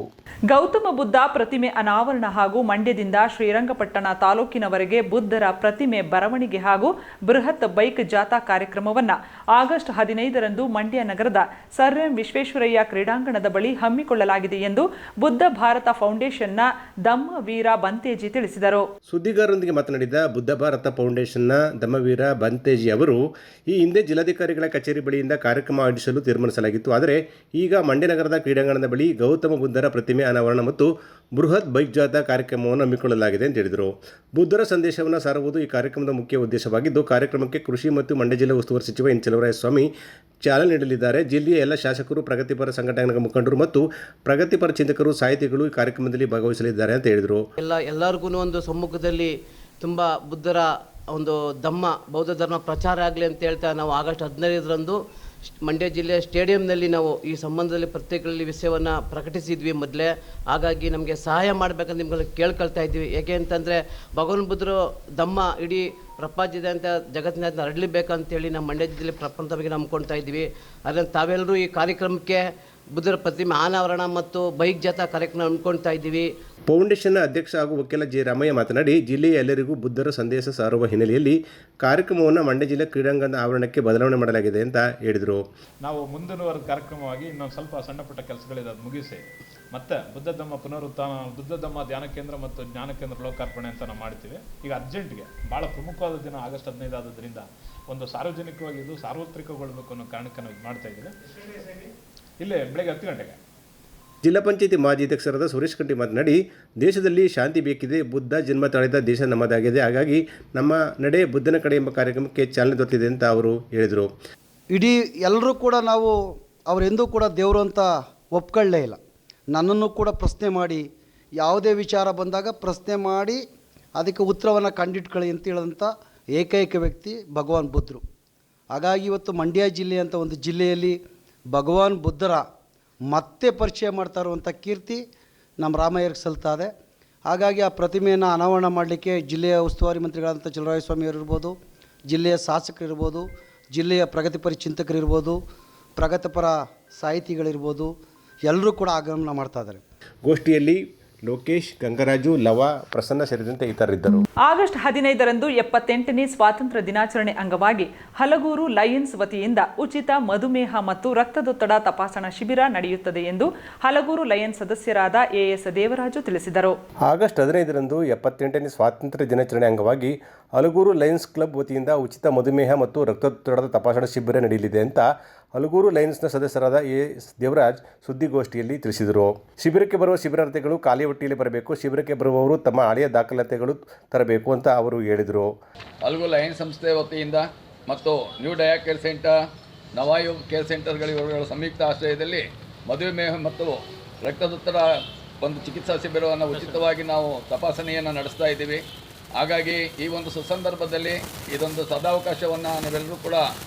ಗೌತಮ ಬುದ್ಧ ಪ್ರತಿಮೆ ಅನಾವರಣ ಹಾಗೂ ಮಂಡ್ಯದಿಂದ ಶ್ರೀರಂಗಪಟ್ಟಣ ತಾಲೂಕಿನವರೆಗೆ ಬುದ್ಧರ ಪ್ರತಿಮೆ ಬರವಣಿಗೆ ಹಾಗೂ ಬೃಹತ್ ಬೈಕ್ ಜಾಥಾ ಕಾರ್ಯಕ್ರಮವನ್ನು ಆಗಸ್ಟ್ 15ರಂದು ಮಂಡ್ಯ ನಗರದ ಸರ್ ಎಂ ವಿಶ್ವೇಶ್ವರಯ್ಯ ಕ್ರೀಡಾಂಗಣದ ಬಳಿ ಹಮ್ಮಿಕೊಳ್ಳಲಾಗಿದೆ ಎಂದು ಬುದ್ಧ ಭಾರತ ಫೌಂಡೇಶನ್ನ ದಮ್ಮವೀರ ಬಂತೇಜಿ ತಿಳಿಸಿದರು. ಸುದ್ದಿಗಾರರೊಂದಿಗೆ ಮಾತನಾಡಿದ ಬುದ್ಧ ಭಾರತ ಫೌಂಡೇಶನ್ನ ದಮ್ಮವೀರ ಬಂತೇಜಿ ಅವರು, ಈ ಹಿಂದೆ ಜಿಲ್ಲಾಧಿಕಾರಿಗಳ ಕಚೇರಿ ಬಳಿಯಿಂದ ಕಾರ್ಯಕ್ರಮ ಆಯೋಜಿಸಲು ತೀರ್ಮಾನಿಸಲಾಗಿತ್ತು. ಆದರೆ ಈಗ ಮಂಡ್ಯ ನಗರದ ಕ್ರೀಡಾಂಗಣದ ಬಳಿ ಗೌತಮ ಬುದ್ಧರ ಪ್ರತಿಮೆ ಅನಾವರಣ ಮತ್ತು ಬೃಹತ್ ಬೈಕ್ ಜಾಥಾ ಕಾರ್ಯಕ್ರಮವನ್ನು ಹಮ್ಮಿಕೊಳ್ಳಲಾಗಿದೆ ಎಂದು ಹೇಳಿದರು. ಬುದ್ಧರ ಸಂದೇಶವನ್ನು ಸಾರುವುದು ಈ ಕಾರ್ಯಕ್ರಮದ ಮುಖ್ಯ ಉದ್ದೇಶವಾಗಿದ್ದು, ಕಾರ್ಯಕ್ರಮಕ್ಕೆ ಕೃಷಿ ಮತ್ತು ಮಂಡ್ಯ ಜಿಲ್ಲಾ ಉಸ್ತುವಾರಿ ಸಚಿವ ಎನ್ ಚಲವರಾಯಸ್ವಾಮಿ ಚಾಲನೆ ನೀಡಲಿದ್ದಾರೆ. ಜಿಲ್ಲೆಯ ಎಲ್ಲ ಶಾಸಕರು, ಪ್ರಗತಿಪರ ಸಂಘಟನೆಗಳ ಮುಖಂಡರು ಮತ್ತು ಪ್ರಗತಿಪರ ಚಿಂತಕರು, ಸಾಹಿತಿಗಳು ಈ ಕಾರ್ಯಕ್ರಮದಲ್ಲಿ ಭಾಗವಹಿಸಲಿದ್ದಾರೆ ಅಂತ ಹೇಳಿದರು. ಎಲ್ಲರಿಗೂ ಒಂದು ಸಮ್ಮುಖದಲ್ಲಿ ತುಂಬ ಬುದ್ಧರ ಒಂದು ಬೌದ್ಧ ಧರ್ಮ ಪ್ರಚಾರ ಆಗಲಿ ಅಂತ ಹೇಳ್ತಾ ನಾವು ಆಗಸ್ಟ್ 15ರಂದು ಮಂಡ್ಯ ಜಿಲ್ಲೆಯ ಸ್ಟೇಡಿಯಂನಲ್ಲಿ ನಾವು ಈ ಸಂಬಂಧದಲ್ಲಿ ಪ್ರತ್ಯೇಕಗಳಲ್ಲಿ ವಿಷಯವನ್ನು ಪ್ರಕಟಿಸಿದ್ವಿ ಮೊದಲೇ. ಹಾಗಾಗಿ ನಮಗೆ ಸಹಾಯ ಮಾಡಬೇಕಂತ ನಿಮ್ಗೆ ಕೇಳ್ಕೊಳ್ತಾ ಇದ್ವಿ. ಏಕೆ ಅಂತಂದರೆ ಭಗವಾನ್ ಬುದ್ಧರು ಇಡೀ ಪ್ರಪಂಚದಾದ್ಯಂತ ಜಗತ್ತಿನಾದ್ಯಂತ ಹರಡಲೇಬೇಕಂತೇಳಿ ನಮ್ಮ ಮಂಡ್ಯ ಜಿಲ್ಲೆ ಪ್ರಪಂಚವಾಗಿ ನಂಬ್ಕೊಳ್ತಾ ಇದ್ವಿ. ಅದನ್ನು ತಾವೆಲ್ಲರೂ ಈ ಕಾರ್ಯಕ್ರಮಕ್ಕೆ ಬುದ್ಧರ ಪ್ರತಿಮೆ ಅನಾವರಣ ಮತ್ತು ಬೈಕ್ ಜಾಥಾ ಕಾರ್ಯಕ್ರಮ ಅಂದ್ಕೊಳ್ತಾ ಇದ್ದೀವಿ. ಫೌಂಡೇಶನ್ನ ಅಧ್ಯಕ್ಷ ಹಾಗೂ ವಕೀಲ ಜೆ ರಾಮಯ್ಯ ಮಾತನಾಡಿ, ಜಿಲ್ಲೆಯ ಎಲ್ಲರಿಗೂ ಬುದ್ಧರ ಸಂದೇಶ ಸಾರುವ ಹಿನ್ನೆಲೆಯಲ್ಲಿ ಕಾರ್ಯಕ್ರಮವನ್ನು ಮಂಡ್ಯ ಜಿಲ್ಲೆ ಕ್ರೀಡಾಂಗಣದ ಆವರಣಕ್ಕೆ ಬದಲಾವಣೆ ಮಾಡಲಾಗಿದೆ ಅಂತ ಹೇಳಿದರು. ನಾವು ಮುಂದಿನ ಕಾರ್ಯಕ್ರಮವಾಗಿ ಇನ್ನೊಂದು ಸ್ವಲ್ಪ ಸಣ್ಣ ಪುಟ್ಟ ಕೆಲಸಗಳಿದೆ, ಅದು ಮುಗಿಸಿ ಮತ್ತೆ ಬುದ್ಧಧಮ್ಮ ಪುನರುತ್ಥಾನ, ಬುದ್ಧಧಮ್ಮ ಧ್ಯಾನ ಕೇಂದ್ರ ಮತ್ತು ಜ್ಞಾನ ಕೇಂದ್ರ ಲೋಕಾರ್ಪಣೆ ಅಂತ ನಾವು ಮಾಡ್ತೀವಿ. ಈಗ ಅರ್ಜೆಂಟ್ಗೆ ಭಾಳ ಪ್ರಮುಖವಾದ ದಿನ ಆಗಸ್ಟ್ 15 ಆದ್ರಿಂದ ಒಂದು ಸಾರ್ವಜನಿಕವಾಗಿ ಇದು ಸಾರ್ವತ್ರಿಕಗೊಳ್ಳಬೇಕು ಅನ್ನೋ ಕಾರಣಕ್ಕೆ ನಾವು ಇದು ಮಾಡ್ತಾ ಇದ್ದೀವಿ. ಇಲ್ಲೇ ಬೆಳಗ್ಗೆ 10 ಗಂಟೆಗೆ ಜಿಲ್ಲಾ ಪಂಚಾಯತಿ ಮಾಜಿ ಅಧ್ಯಕ್ಷರಾದ ಸುರೇಶ್ ಕಟ್ಟಿ ಮಾತನಾಡಿ, ದೇಶದಲ್ಲಿ ಶಾಂತಿ ಬೇಕಿದೆ, ಬುದ್ಧ ಜನ್ಮ ತಾಳಿದ ದೇಶ ನಮ್ಮದಾಗಿದೆ, ಹಾಗಾಗಿ ನಮ್ಮ ನಡೆ ಬುದ್ಧನ ಕಡೆ ಎಂಬ ಕಾರ್ಯಕ್ರಮಕ್ಕೆ ಚಾಲನೆ ದೊರೆತಿದೆ ಅಂತ ಅವರು ಹೇಳಿದರು. ಇಡೀ ಎಲ್ಲರೂ ಕೂಡ ನಾವು ಅವರೆಂದೂ ಕೂಡ ದೇವರು ಅಂತ ಒಪ್ಕೊಳ್ಳೇ ಇಲ್ಲ. ನನ್ನನ್ನು ಕೂಡ ಪ್ರಶ್ನೆ ಮಾಡಿ, ಯಾವುದೇ ವಿಚಾರ ಬಂದಾಗ ಪ್ರಶ್ನೆ ಮಾಡಿ ಅದಕ್ಕೆ ಉತ್ತರವನ್ನು ಕಂಡಿಟ್ಕೊಳ್ಳಿ ಅಂತ ಹೇಳಿದಂಥ ಏಕೈಕ ವ್ಯಕ್ತಿ ಭಗವಾನ್ ಬುದ್ಧರು. ಹಾಗಾಗಿ ಇವತ್ತು ಮಂಡ್ಯ ಜಿಲ್ಲೆ ಅಂತ ಒಂದು ಜಿಲ್ಲೆಯಲ್ಲಿ ಭಗವಾನ್ ಬುದ್ಧರ ಮತ್ತೆ ಪರಿಚಯ ಮಾಡ್ತಾ ಇರುವಂಥ ಕೀರ್ತಿ ನಮ್ಮ ರಾಮಯ್ಯರಿಗೆ ಸಲ್ತದೆ. ಹಾಗಾಗಿ ಆ ಪ್ರತಿಮೆಯನ್ನು ಅನಾವರಣ ಮಾಡಲಿಕ್ಕೆ ಜಿಲ್ಲೆಯ ಉಸ್ತುವಾರಿ ಮಂತ್ರಿಗಳಾದಂಥ ಚಲುವರಾಯಸ್ವಾಮಿಯವರು ಇರ್ಬೋದು, ಜಿಲ್ಲೆಯ ಶಾಸಕರಿರ್ಬೋದು, ಜಿಲ್ಲೆಯ ಪ್ರಗತಿಪರ ಚಿಂತಕರಿರ್ಬೋದು, ಪ್ರಗತಿಪರ ಸಾಹಿತಿಗಳಿರ್ಬೋದು, ಎಲ್ಲರೂ ಕೂಡ ಆಗಮನ ಮಾಡ್ತಾ ಇದ್ದಾರೆ. ಗೋಷ್ಠಿಯಲ್ಲಿ ಲೋಕೇಶ್, ಗಂಗರಾಜು, ಲವ, ಪ್ರಸನ್ನ ಸೇರಿದಂತೆ ಇತರರಿದ್ದರು. ಆಗಸ್ಟ್ 15ರಂದು 78ನೇ ಸ್ವಾತಂತ್ರ್ಯ ದಿನಾಚರಣೆ ಅಂಗವಾಗಿ ಹಲಗೂರು ಲಯನ್ಸ್ ವತಿಯಿಂದ ಉಚಿತ ಮಧುಮೇಹ ಮತ್ತು ರಕ್ತದೊತ್ತಡ ತಪಾಸಣಾ ಶಿಬಿರ ನಡೆಯುತ್ತದೆ ಎಂದು ಹಲಗೂರು ಲಯನ್ಸ್ ಸದಸ್ಯರಾದ ಎಎಸ್ ದೇವರಾಜು ತಿಳಿಸಿದರು. ಆಗಸ್ಟ್ 15ರಂದು 78ನೇ ಸ್ವಾತಂತ್ರ್ಯ ದಿನಾಚರಣೆ ಅಂಗವಾಗಿ ಹಲಗೂರು ಲಯನ್ಸ್ ಕ್ಲಬ್ ವತಿಯಿಂದ ಉಚಿತ ಮಧುಮೇಹ ಮತ್ತು ರಕ್ತದೊತ್ತಡದ ತಪಾಸಣಾ ಶಿಬಿರ ನಡೆಯಲಿದೆ ಅಂತ ಹಲಗೂರು ಲಯನ್ಸ್ನ ಸದಸ್ಯರಾದ ಎಎಸ್ ದೇವರಾಜ್ ಸುದ್ದಿಗೋಷ್ಠಿಯಲ್ಲಿ ತಿಳಿಸಿದರು. ಶಿಬಿರಕ್ಕೆ ಬರುವ ಶಿಬಿರಾರ್ಥಿಗಳು ಖಾಲಿ ಹೊಟ್ಟೆಯಲ್ಲಿ ಬರಬೇಕು. ಶಿಬಿರಕ್ಕೆ ಬರುವವರು ತಮ್ಮ ಹಳೆಯ ದಾಖಲಾತಿಗಳು ತರಬೇಕು ಅಂತ ಅವರು ಹೇಳಿದರು. ಹಲಗೂರು ಲಯನ್ಸ್ ಸಂಸ್ಥೆ ವತಿಯಿಂದ ಮತ್ತು new dia care centre, Navayug care ಸೆಂಟರ್ಗಳ ಸಂಯುಕ್ತ ಆಶ್ರಯದಲ್ಲಿ ಮಧುಮೇಹ ಮತ್ತು ರಕ್ತದೊತ್ತಡ ಒಂದು ಚಿಕಿತ್ಸಾ ಶಿಬಿರವನ್ನು ಉಚಿತವಾಗಿ ನಾವು ತಪಾಸಣೆಯನ್ನು ನಡೆಸ್ತಾ ಇದ್ದೀವಿ. ಹಾಗಾಗಿ ಈ ಒಂದು ಸುಸಂದರ್ಭದಲ್ಲಿ ಇದೊಂದು ಸದಾವಕಾಶವನ್ನು ನೀವೆಲ್ಲರೂ ಕೂಡ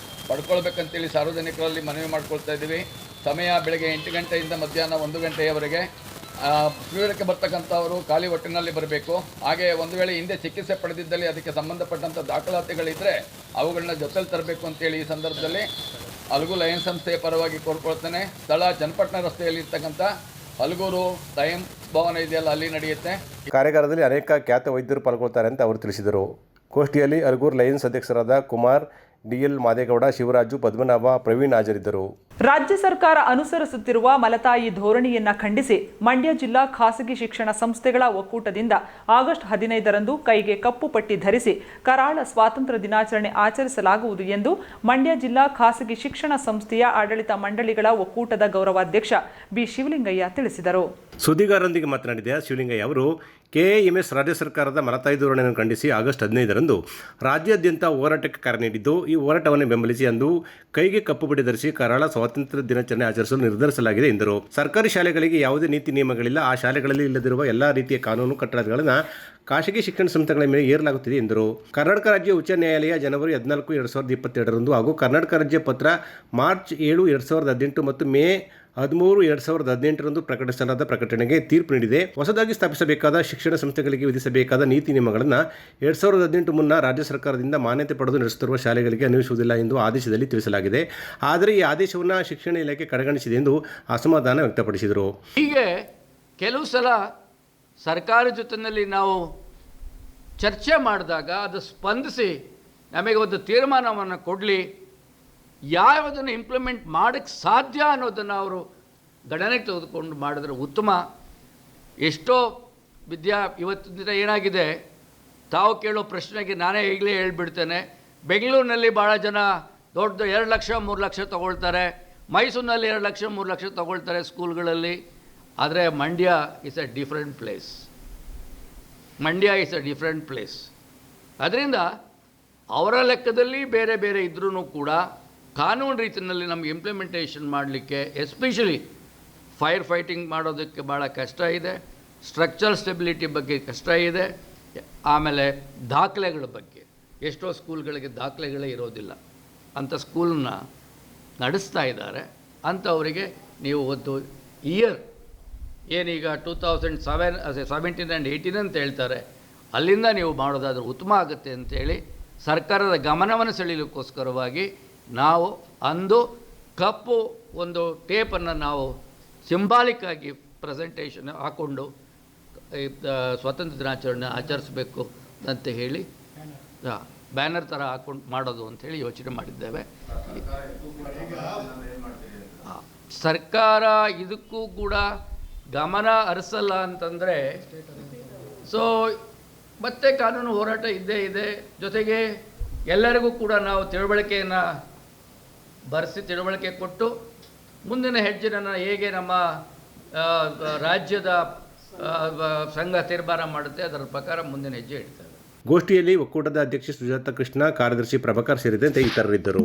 ಪಡ್ಕೊಳ್ಬೇಕಂತೇಳಿ ಸಾರ್ವಜನಿಕರಲ್ಲಿ ಮನವಿ ಮಾಡ್ಕೊಳ್ತಾ ಇದ್ದೀವಿ. ಸಮಯ ಬೆಳಗ್ಗೆ 8 ಗಂಟೆಯಿಂದ ಮಧ್ಯಾಹ್ನ 1 ಗಂಟೆಯವರೆಗೆ. ಶಿಬಿರಕ್ಕೆ ಬರ್ತಕ್ಕಂಥವರು ಖಾಲಿ ಹೊಟ್ಟೆನಲ್ಲಿ ಬರಬೇಕು. ಹಾಗೆ ಒಂದು ವೇಳೆ ಹಿಂದೆ ಚಿಕಿತ್ಸೆ ಪಡೆದಿದ್ದಲ್ಲಿ ಅದಕ್ಕೆ ಸಂಬಂಧಪಟ್ಟಂಥ ದಾಖಲಾತಿಗಳಿದ್ದರೆ ಅವುಗಳನ್ನ ಜೊತೆಲಿ ತರಬೇಕು ಅಂತೇಳಿ ಈ ಸಂದರ್ಭದಲ್ಲಿ ಹಲಗೂರು ಲಯನ್ಸ್ ಸಂಸ್ಥೆಯ ಪರವಾಗಿ ಕೋರ್ಕೊಳ್ತೇನೆ. ಸ್ಥಳ ಚನ್ನಪಟ್ಟಣ ರಸ್ತೆಯಲ್ಲಿ ಇರ್ತಕ್ಕಂಥ ಹಲಗೂರು ಲಯನ್ಸ್ ಭವನ ಇದೆಯಲ್ಲ, ಅಲ್ಲಿ ನಡೆಯುತ್ತೆ. ಕಾರ್ಯಾಗಾರದಲ್ಲಿ ಅನೇಕ ಖ್ಯಾತ ವೈದ್ಯರು ಪಾಲ್ಗೊಳ್ತಾರೆ ಅಂತ ಅವರು ತಿಳಿಸಿದರು. ಗೋಷ್ಠಿಯಲ್ಲಿ ಹಲಗೂರು ಲಯನ್ಸ್ ಅಧ್ಯಕ್ಷರಾದ ಕುಮಾರ್, ಡಿಎಲ್ ಮಾದೇಗೌಡ, ಶಿವರಾಜು, ಪದ್ಮನಾಭ, ಪ್ರವೀಣ್ ಹಾಜರಿದ್ದರು. ರಾಜ್ಯ ಸರ್ಕಾರ ಅನುಸರಿಸುತ್ತಿರುವ ಮಲತಾಯಿ ಧೋರಣೆಯನ್ನ ಖಂಡಿಸಿ ಮಂಡ್ಯ ಜಿಲ್ಲಾ ಖಾಸಗಿ ಶಿಕ್ಷಣ ಸಂಸ್ಥೆಗಳ ಒಕ್ಕೂಟದಿಂದ ಆಗಸ್ಟ್ 15ರಂದು ಕೈಗೆ ಕಪ್ಪು ಪಟ್ಟಿ ಧರಿಸಿ ಕರಾಳ ಸ್ವಾತಂತ್ರ್ಯ ದಿನಾಚರಣೆ ಆಚರಿಸಲಾಗುವುದು ಎಂದು ಮಂಡ್ಯ ಜಿಲ್ಲಾ ಖಾಸಗಿ ಶಿಕ್ಷಣ ಸಂಸ್ಥೆಯ ಆಡಳಿತ ಮಂಡಳಿಗಳ ಒಕ್ಕೂಟದ ಗೌರವಾಧ್ಯಕ್ಷ ಬಿ ಶಿವಲಿಂಗಯ್ಯ ತಿಳಿಸಿದರು. ಸುದ್ದಿಗಾರರೊಂದಿಗೆ ಮಾತನಾಡಿದ ಶಿವಲಿಂಗಯ್ಯ ಅವರು ಕೆಎಎಂಎಸ್ ರಾಜ್ಯ ಸರ್ಕಾರದ ಮಲತಾಯಿ ಧೋರಣೆಯನ್ನು ಖಂಡಿಸಿ ಆಗಸ್ಟ್ 15ರಂದು ರಾಜ್ಯಾದ್ಯಂತ ಹೋರಾಟಕ್ಕೆ ಕರೆ ನೀಡಿದ್ದು, ಈ ಹೋರಾಟವನ್ನು ಬೆಂಬಲಿಸಿ ಅಂದು ಕೈಗೆ ಕಪ್ಪು ಪಟ್ಟಿ ಧರಿಸಿ ಕರಾಳ ಸ್ವಾತಂತ್ರ್ಯ ದಿನಾಚರಣೆ ಆಚರಿಸಲು ನಿರ್ಧರಿಸಲಾಗಿದೆ ಎಂದರು. ಸರ್ಕಾರಿ ಶಾಲೆಗಳಿಗೆ ಯಾವುದೇ ನೀತಿ ನಿಯಮಗಳಿಲ್ಲ. ಆ ಶಾಲೆಗಳಲ್ಲಿ ಇಲ್ಲದಿರುವ ಎಲ್ಲ ರೀತಿಯ ಕಾನೂನು ಕಟ್ಟಡಗಳನ್ನು ಖಾಸಗಿ ಶಿಕ್ಷಣ ಸಂಸ್ಥೆಗಳ ಮೇಲೆ ಏರಲಾಗುತ್ತಿದೆ ಎಂದರು. ಕರ್ನಾಟಕ ರಾಜ್ಯ ಉಚ್ಚ ನ್ಯಾಯಾಲಯ ಜನವರಿ 14, 2022ರಂದು ಹಾಗೂ ಕರ್ನಾಟಕ ರಾಜ್ಯ ಪತ್ರ ಮಾರ್ಚ್ 7, 2018 ಮತ್ತು ಮೇ 13, 2018ರಂದು ಪ್ರಕಟಿಸಲಾದ ಪ್ರಕಟಣೆಗೆ ತೀರ್ಪು ನೀಡಿದೆ. ಹೊಸದಾಗಿ ಸ್ಥಾಪಿಸಬೇಕಾದ ಶಿಕ್ಷಣ ಸಂಸ್ಥೆಗಳಿಗೆ ವಿಧಿಸಬೇಕಾದ ನೀತಿ ನಿಯಮಗಳನ್ನು 2018 ಮುನ್ನ ರಾಜ್ಯ ಸರ್ಕಾರದಿಂದ ಮಾನ್ಯತೆ ಪಡೆದು ನಡೆಸುತ್ತಿರುವ ಶಾಲೆಗಳಿಗೆ ಅನ್ವಯಿಸುವುದಿಲ್ಲ ಎಂದು ಆದೇಶದಲ್ಲಿ ತಿಳಿಸಲಾಗಿದೆ. ಆದರೆ ಈ ಆದೇಶವನ್ನು ಶಿಕ್ಷಣ ಇಲಾಖೆ ಕಡೆಗಣಿಸಿದೆ ಎಂದು ಅಸಮಾಧಾನ ವ್ಯಕ್ತಪಡಿಸಿದರು. ಹೀಗೆ ಕೆಲವು ಸಲ ಸರ್ಕಾರ ಜೊತೆಯಲ್ಲಿ ನಾವು ಚರ್ಚೆ ಮಾಡಿದಾಗ ಅದು ಸ್ಪಂದಿಸಿ ನಮಗೆ ಒಂದು ತೀರ್ಮಾನವನ್ನು ಕೊಡಲಿ, ಯಾವುದನ್ನು ಇಂಪ್ಲಿಮೆಂಟ್ ಮಾಡೋಕ್ಕೆ ಸಾಧ್ಯ ಅನ್ನೋದನ್ನು ಅವರು ಗಣನೆಗೆ ತೆಗೆದುಕೊಂಡು ಮಾಡಿದ್ರೆ ಉತ್ತಮ. ಎಷ್ಟೋ ಇವತ್ತಿನ ದಿನ ಏನಾಗಿದೆ, ತಾವು ಕೇಳೋ ಪ್ರಶ್ನೆಗೆ ನಾನೇ ಈಗಲೇ ಹೇಳ್ಬಿಡ್ತೇನೆ. ಬೆಂಗಳೂರಿನಲ್ಲಿ ಭಾಳ ಜನ ದೊಡ್ಡ 2 ಲಕ್ಷ 3 ಲಕ್ಷ ತೊಗೊಳ್ತಾರೆ, ಮೈಸೂರಿನಲ್ಲಿ 2 ಲಕ್ಷ 3 ಲಕ್ಷ ತೊಗೊಳ್ತಾರೆ ಸ್ಕೂಲ್ಗಳಲ್ಲಿ. ಆದರೆ Mandya is A different place. ಅದರಿಂದ ಅವರ ಲೆಕ್ಕದಲ್ಲಿ ಬೇರೆ ಬೇರೆ ಇದ್ರೂ ಕೂಡ ಕಾನೂನು ರೀತಿಯಲ್ಲಿ ನಮಗೆ ಇಂಪ್ಲಿಮೆಂಟೇಷನ್ ಮಾಡಲಿಕ್ಕೆ ಎಸ್ಪೆಷಲಿ ಫೈರ್ ಫೈಟಿಂಗ್ ಮಾಡೋದಕ್ಕೆ ಭಾಳ ಕಷ್ಟ ಇದೆ, ಸ್ಟ್ರಕ್ಚರಲ್ ಸ್ಟೆಬಿಲಿಟಿ ಬಗ್ಗೆ ಕಷ್ಟ ಇದೆ, ಆಮೇಲೆ ದಾಖಲೆಗಳ ಬಗ್ಗೆ ಎಷ್ಟೋ ಸ್ಕೂಲ್ಗಳಿಗೆ ದಾಖಲೆಗಳೇ ಇರೋದಿಲ್ಲ, ಅಂಥ ಸ್ಕೂಲನ್ನ ನಡೆಸ್ತಾ ಇದ್ದಾರೆ. ಅಂಥವರಿಗೆ ನೀವು ಒಂದು ಇಯರ್ ಏನೀಗ 2017 ಆ್ಯಂಡ್ 18 ಅಂತ ಹೇಳ್ತಾರೆ, ಅಲ್ಲಿಂದ ನೀವು ಮಾಡೋದಾದ್ರೆ ಉತ್ತಮ ಆಗುತ್ತೆ ಅಂತೇಳಿ ಸರ್ಕಾರದ ಗಮನವನ್ನು ಸೆಳೆಯಲಿಕ್ಕೋಸ್ಕರವಾಗಿ ನಾವು ಅಂದು ಕಪ್ಪು ಒಂದು ಟೇಪನ್ನು ನಾವು ಸಿಂಬಾಲಿಕ್ಕಾಗಿ ಪ್ರೆಸೆಂಟೇಷನ್ ಹಾಕ್ಕೊಂಡು ಸ್ವಾತಂತ್ರ್ಯ ದಿನಾಚರಣೆ ಆಚರಿಸಬೇಕು ಅಂತ ಹೇಳಿ ಬ್ಯಾನರ್ ಥರ ಹಾಕ್ಕೊಂಡು ಮಾಡೋದು ಅಂಥೇಳಿ ಯೋಚನೆ ಮಾಡಿದ್ದೇವೆ. ಸರ್ಕಾರ ಇದಕ್ಕೂ ಕೂಡ ಗಮನ ಹರಿಸಲ್ಲ ಅಂತಂದರೆ ಮತ್ತೆ ಕಾನೂನು ಹೋರಾಟ ಇದ್ದೇ ಇದೆ. ಜೊತೆಗೆ ಎಲ್ಲರಿಗೂ ಕೂಡ ನಾವು ತಿಳುವಳಿಕೆಯನ್ನು ತಿಳುವಳಿಕೆ ಕೊಟ್ಟು ಮುಂದಿನ ಹೆಜ್ಜೆಯನ್ನು ಹೇಗೆ ನಮ್ಮ ರಾಜ್ಯದ ಸಂಘ ತೀರ್ಮಾನ ಮಾಡುತ್ತೆ ಅದರ ಪ್ರಕಾರ ಮುಂದಿನ ಹೆಜ್ಜೆ ಇಡ್ತೇವೆ. ಗೋಷ್ಠಿಯಲ್ಲಿ ಒಕ್ಕೂಟದ ಅಧ್ಯಕ್ಷೆ ಸುಜಾತ ಕೃಷ್ಣ, ಕಾರ್ಯದರ್ಶಿ ಪ್ರಭಾಕರ್ ಸೇರಿದಂತೆ ಇತರರಿದ್ದರು.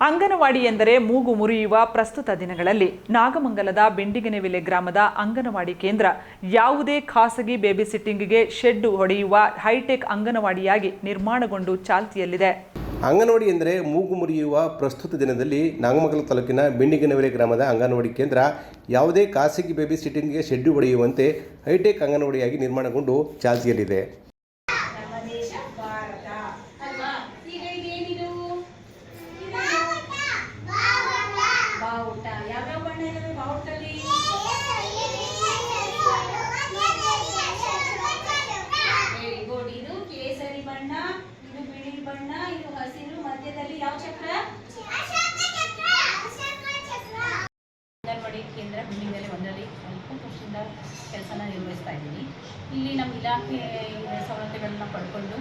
ಅಂಗನವಾಡಿ ಎಂದರೆ ಮೂಗು ಮುರಿಯುವ ಪ್ರಸ್ತುತ ದಿನಗಳಲ್ಲಿ ನಾಗಮಂಗಲದ ಬೆಂಡಿಗನವಿಲೆ ಗ್ರಾಮದ ಅಂಗನವಾಡಿ ಕೇಂದ್ರ ಯಾವುದೇ ಖಾಸಗಿ ಬೇಬಿ ಸಿಟ್ಟಿಂಗ್ಗೆ ಶೆಡ್ ಹೊಡೆಯುವ ಹೈಟೆಕ್ ಅಂಗನವಾಡಿಯಾಗಿ ನಿರ್ಮಾಣಗೊಂಡು ಚಾಲ್ತಿಯಲ್ಲಿದೆ. ಅಂಗನವಾಡಿ ಎಂದರೆ ಮೂಗು ಮುರಿಯುವ ಪ್ರಸ್ತುತ ದಿನದಲ್ಲಿ ನಾಗಮಂಗಲ ತಾಲೂಕಿನ ಬೆಂಡಿಗನವಿಲೆ ಗ್ರಾಮದ ಅಂಗನವಾಡಿ ಕೇಂದ್ರ ಯಾವುದೇ ಖಾಸಗಿ ಬೇಬಿ ಸಿಟ್ಟಿಂಗ್ಗೆ ಶೆಡ್ ಹೊಡೆಯುವಂತೆ ಹೈಟೆಕ್ ಅಂಗನವಾಡಿಯಾಗಿ ನಿರ್ಮಾಣಗೊಂಡು ಚಾಲ್ತಿಯಲ್ಲಿದೆ. ಅಂಗನವಾಡಿ ಕೇಂದ್ರ ಬಿಲ್ಡಿಂಗಲ್ಲಿ ಒಂದರಲ್ಲಿ ಸ್ವಲ್ಪ ವರ್ಷದಿಂದ ಕೆಲಸನ ನಿರ್ವಹಿಸ್ತಾ ಇದ್ದೀನಿ. ಇಲ್ಲಿ ನಮ್ಮ ಇಲಾಖೆ ಸವಲತ್ತುಗಳನ್ನ ಪಡ್ಕೊಂಡು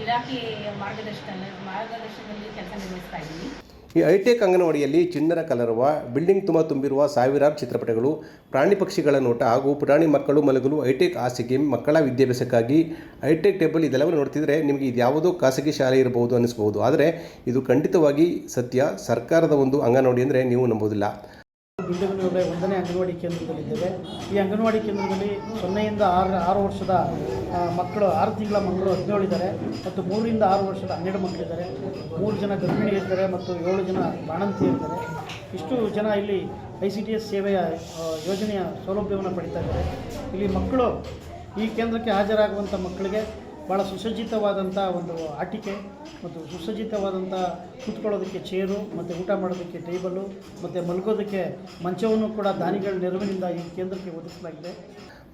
ಇಲಾಖೆಯ ಮಾರ್ಗದರ್ಶನದಲ್ಲಿ ಕೆಲಸ ನಿರ್ವಹಿಸ್ತಾ ಇದ್ದೀನಿ. ಈ ಹೈಟೆಕ್ ಅಂಗನವಾಡಿಯಲ್ಲಿ ಚಿಣ್ಣರ ಕಲರವ, ಬಿಲ್ಡಿಂಗ್ ತುಂಬಿರುವ ಸಾವಿರಾರು ಚಿತ್ರಪಟಗಳು, ಪ್ರಾಣಿ ಪಕ್ಷಿಗಳ ನೋಟ ಹಾಗೂ ಪುಟಾಣಿ ಮಕ್ಕಳು ಮಲಗಲು ಹೈಟೆಕ್ ಹಾಸಿಗೆ, ಮಕ್ಕಳ ವಿದ್ಯಾಭ್ಯಾಸಕ್ಕಾಗಿ ಹೈಟೆಕ್ ಟೇಬಲ್, ಇದೆಲ್ಲವನ್ನು ನೋಡ್ತಿದ್ರೆ ನಿಮಗೆ ಇದು ಯಾವುದೋ ಖಾಸಗಿ ಶಾಲೆ ಇರಬಹುದು ಅನ್ನಿಸ್ಬೋದು. ಆದರೆ ಇದು ಖಂಡಿತವಾಗಿ ಸತ್ಯ. ಸರ್ಕಾರದ ಒಂದು ಅಂಗನವಾಡಿ ಅಂದರೆ ನೀವು ನಂಬೋದಿಲ್ಲ. ಬೆಂಡಿಗನವಿಲೆ 1ನೇ ಅಂಗನವಾಡಿ ಕೇಂದ್ರದಲ್ಲಿದ್ದೇವೆ. ಈ ಅಂಗನವಾಡಿ ಕೇಂದ್ರದಲ್ಲಿ 0 ಇಂದ 6 ವರ್ಷದ ಮಕ್ಕಳು, 6 ತಿಂಗಳ ಮಕ್ಕಳು 17 ಇದ್ದಾರೆ ಮತ್ತು 3 ರಿಂದ 6 ವರ್ಷದ 12 ಮಕ್ಕಳಿದ್ದಾರೆ. 3 ಜನ ಗರ್ಭಿಣಿ ಇದ್ದಾರೆ ಮತ್ತು 7 ಜನ ಬಾಣಂತಿ ಇದ್ದಾರೆ. ಇಷ್ಟು ಜನ ಇಲ್ಲಿ ICTS ಸೇವೆಯ ಯೋಜನೆಯ ಸೌಲಭ್ಯವನ್ನು ಪಡಿತಾ ಇದ್ದಾರೆ. ಇಲ್ಲಿ ಮಕ್ಕಳು ಈ ಕೇಂದ್ರಕ್ಕೆ ಹಾಜರಾಗುವಂಥ ಮಕ್ಕಳಿಗೆ ಭಾಳ ಸುಸಜ್ಜಿತವಾದಂಥ ಒಂದು ಆಟಿಕೆ ಮತ್ತು ಸುಸಜ್ಜಿತವಾದಂಥ ಕೂತ್ಕೊಳ್ಳೋದಕ್ಕೆ ಚೇರು ಮತ್ತು ಊಟ ಮಾಡೋದಕ್ಕೆ ಟೇಬಲು ಮತ್ತು ಮಲಗೋದಕ್ಕೆ ಮಂಚವನ್ನು ಕೂಡ ದಾನಿಗಳ ನೆರವಿನಿಂದ ಈ ಕೇಂದ್ರಕ್ಕೆ ಒದಗಿಸಲಾಗಿದೆ.